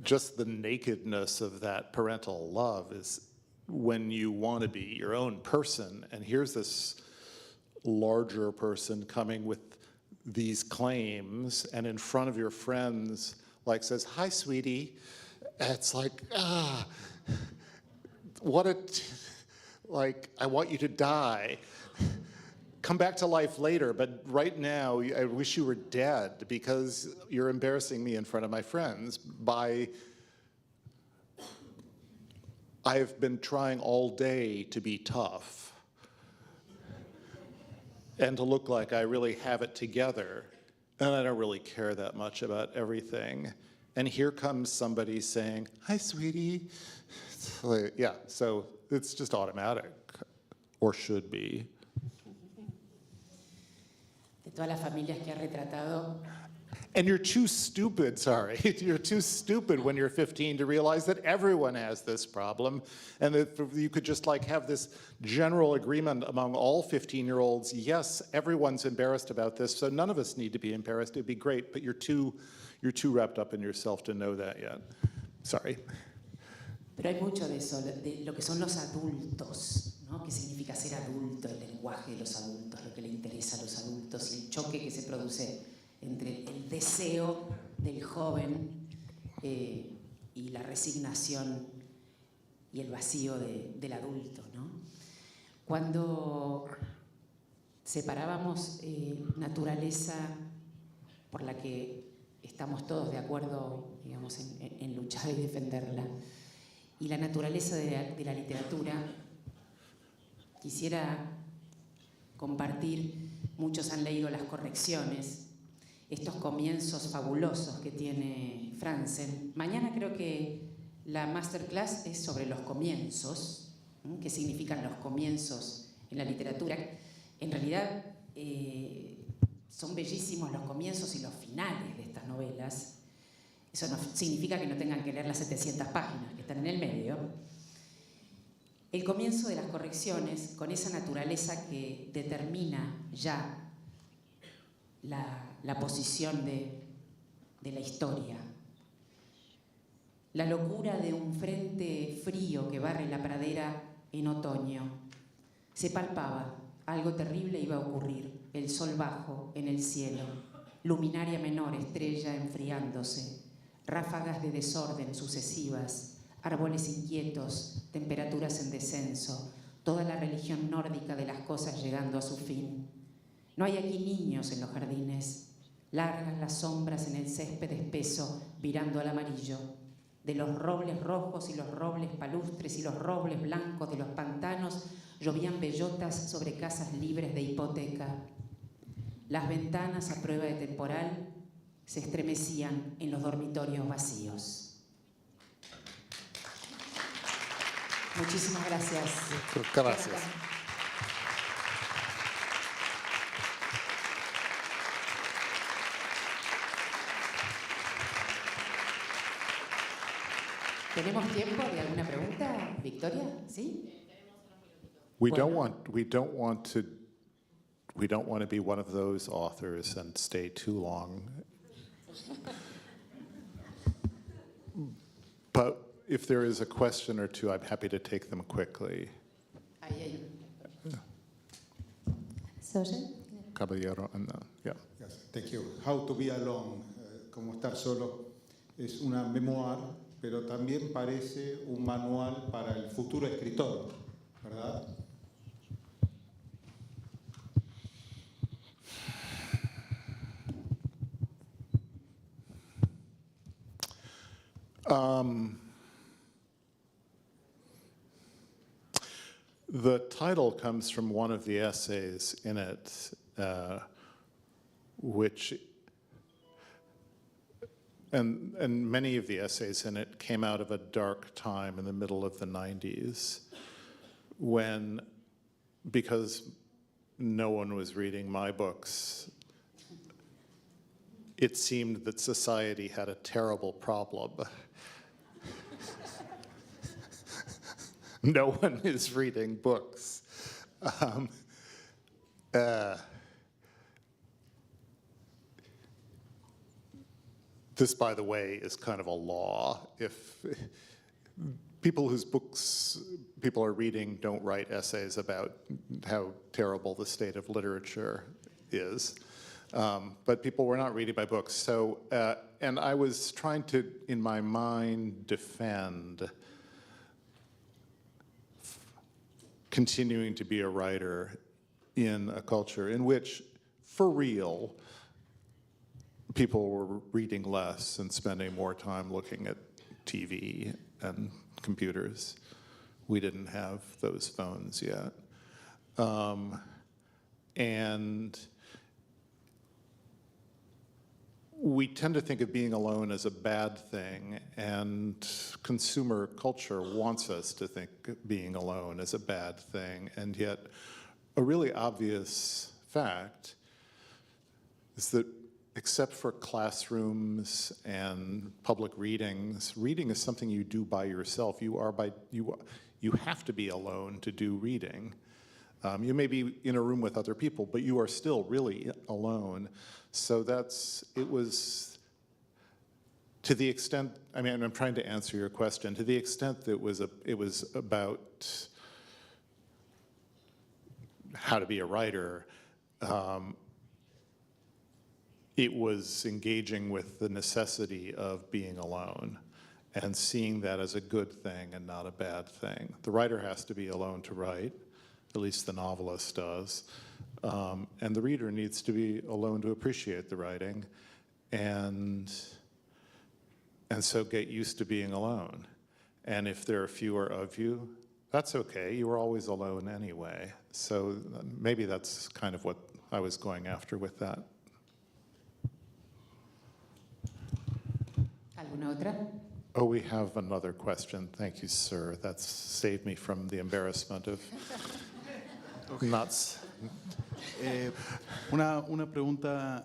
just the nakedness of that parental love is when you want to be your own person, and here's this larger person coming with these claims, and in front of your friends, like says, "Hi, sweetie." It's like, like, I want you to die. Come back to life later, but right now, I wish you were dead because you're embarrassing me in front of my friends I've been trying all day to be tough and to look like I really have it together, and I don't really care that much about everything. And here comes somebody saying, "Hi, sweetie." Yeah, so it's just automatic, or should be. De todas las familias que ha retratado, And you're too stupid, you're too stupid when you're 15 to realize that everyone has this problem, and that you could just like have this general agreement among all 15-year-olds, yes, everyone's embarrassed about this, so none of us need to be embarrassed, it'd be great, but you're too wrapped up in yourself to know that yet. Sorry. pero hay mucho de eso, de lo que son los adultos, ¿no? ¿Qué significa ser adulto, el lenguaje de los adultos, lo que le interesa a los adultos, y el choque que se produce entre el deseo del joven y la resignación y el vacío del adulto, ¿no? Cuando separábamos naturaleza por la que estamos todos de acuerdo, digamos, en luchar y defenderla, y la naturaleza de la literatura, quisiera compartir, muchos han leído Las correcciones, estos comienzos fabulosos que tiene Franzen. Mañana creo que la masterclass es sobre los comienzos, ¿no? ¿Qué significan los comienzos en la literatura? En realidad son bellísimos los comienzos y los finales de estas novelas. Eso no significa que no tengan que leer las 700 páginas que están en el medio. El comienzo de Las correcciones, con esa naturaleza que determina ya la posición de la historia. La locura de un frente frío que barre la pradera en otoño. Se palpaba, algo terrible iba a ocurrir, el sol bajo en el cielo, luminaria menor, estrella enfriándose, ráfagas de desorden sucesivas, árboles inquietos, temperaturas en descenso, toda la religión nórdica de las cosas llegando a su fin. No hay aquí niños en los jardines, largas las sombras en el césped espeso, virando al amarillo, de los robles rojos y los robles palustres y los robles blancos de los pantanos, llovían bellotas sobre casas libres de hipoteca. Las ventanas a prueba de temporal se estremecían en los dormitorios vacíos. Muchísimas gracias. Gracias. ¿Tenemos tiempo de alguna pregunta, Victoria? ¿Sí? We don't want to be one of those authors and stay too long. But if there is a question or two, I'm happy to take them quickly. Caballero, yeah. Yes, thank you. How to be alone, cómo estar solo, es una memoir, pero también parece un manual para el futuro escritor, ¿verdad? The title comes from one of the essays in it, and many of the essays in it came out of a dark time in the middle of the 90s when, because no one was reading my books, it seemed that society had a terrible problem. No one is reading books. This, by the way, is kind of a law. If people whose books people are reading don't write essays about how terrible the state of literature is. But people were not reading my books. So, and I was trying to, in my mind, defend continuing to be a writer in a culture in which, for real, people were reading less and spending more time looking at TV and computers. We didn't have those phones yet. And we tend to think of being alone as a bad thing, and consumer culture wants us to think being alone is a bad thing, and yet a really obvious fact is that except for classrooms and public readings, reading is something you do by yourself. You have to be alone to do reading. You may be in a room with other people, but you are still really alone. So it was, to the extent, I mean, I'm trying to answer your question, to the extent that it was about how to be a writer, it was engaging with the necessity of being alone and seeing that as a good thing and not a bad thing. The writer has to be alone to write, at least the novelist does, and the reader needs to be alone to appreciate the writing, and so get used to being alone. And if there are fewer of you, that's okay, you were always alone anyway. So maybe that's kind of what I was going after with that. ¿Alguna otra? Oh, we have another question. Thank you, sir. That's saved me from the embarrassment of nuts. Una pregunta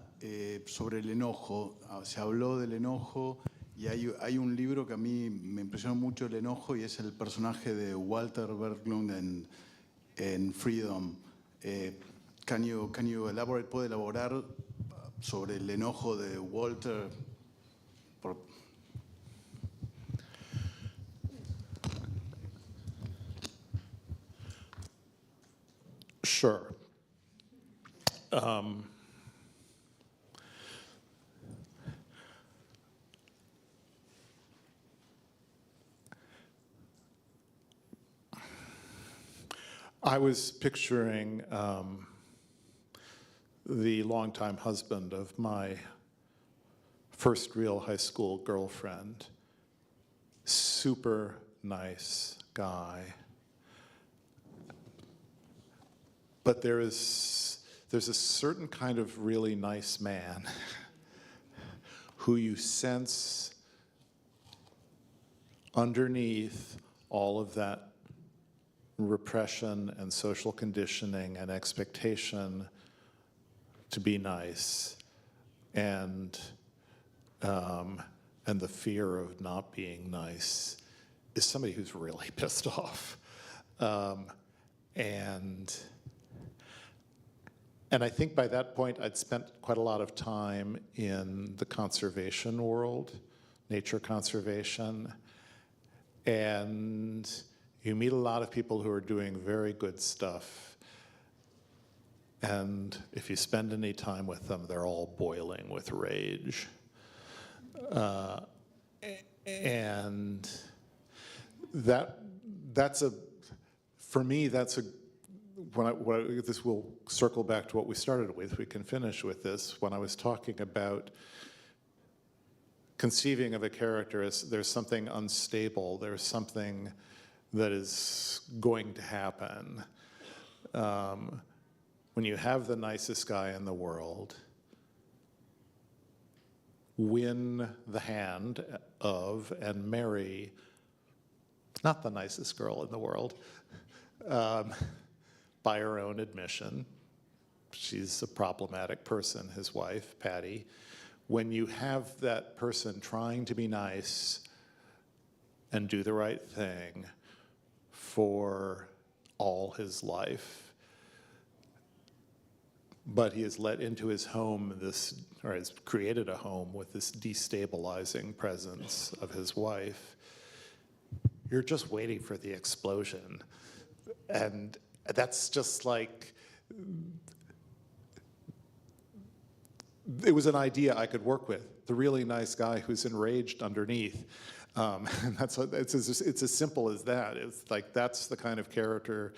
sobre el enojo. Se habló del enojo y hay un libro que a mí me impresionó mucho el enojo y es el personaje de Walter Berglund en Freedom. Can you elaborate? ¿Puede elaborar sobre el enojo de Walter? Sure. I was picturing the longtime husband of my first real high school girlfriend, super nice guy. But there's a certain kind of really nice man who you sense underneath all of that repression and social conditioning and expectation to be nice, and the fear of not being nice is somebody who's really pissed off. And I think by that point, I'd spent quite a lot of time in the conservation world, nature conservation, and you meet a lot of people who are doing very good stuff. And if you spend any time with them, they're all boiling with rage. And for me, this will circle back to what we started with. We can finish with this. When I was talking about conceiving of a character as there's something unstable, there's something that is going to happen when you have the nicest guy in the world win the hand of and marry not the nicest girl in the world, by her own admission. She's a problematic person, his wife, Patty. When you have that person trying to be nice and do the right thing for all his life, but he has let into his home this, or has created a home with this destabilizing presence of his wife, you're just waiting for the explosion. And that's just like, it was an idea I could work with. The really nice guy who's enraged underneath. And it's as simple as that. It's like, that's the kind of character.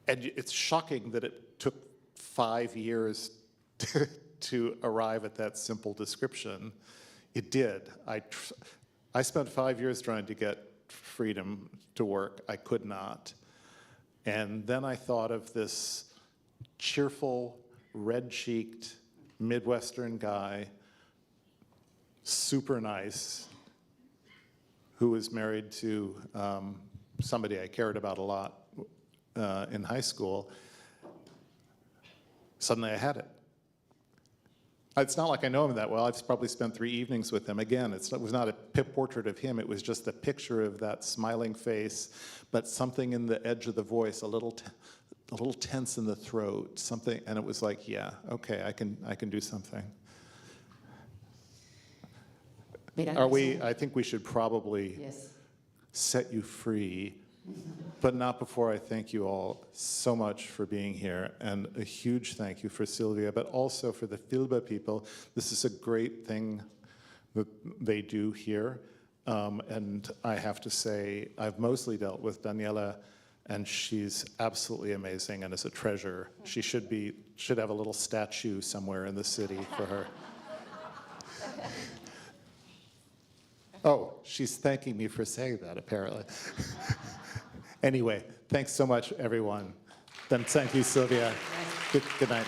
And it's shocking that it took 5 years to arrive at that simple description. It did. I spent 5 years trying to get freedom to work. I could not. And then I thought of this cheerful, red-cheeked, Midwestern guy, super nice, who was married to somebody I cared about a lot in high school. Suddenly I had it. It's not like I know him that well. I've probably spent 3 evenings with him. Again, it was not a portrait of him. It was just a picture of that smiling face, but something in the edge of the voice, a little tense in the throat, something, and it was like, yeah, okay, I can do something. I think we should probably set you free, but not before I thank you all so much for being here, and a huge thank you for Silvia, but also for the Filba people. This is a great thing that they do here, and I have to say, I've mostly dealt with Daniela, and she's absolutely amazing and is a treasure. She should have a little statue somewhere in the city for her. Oh, she's thanking me for saying that, apparently. Anyway, thanks so much, everyone. Then thank you, Silvia. Good night.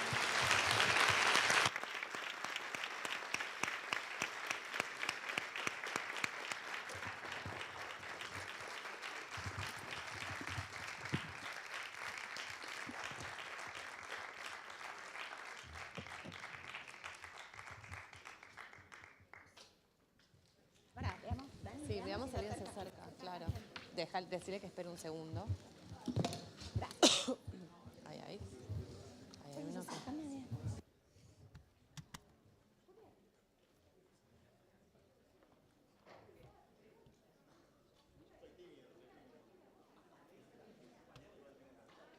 Sí, veamos si alguien se acerca, claro. Decirle que espere un segundo.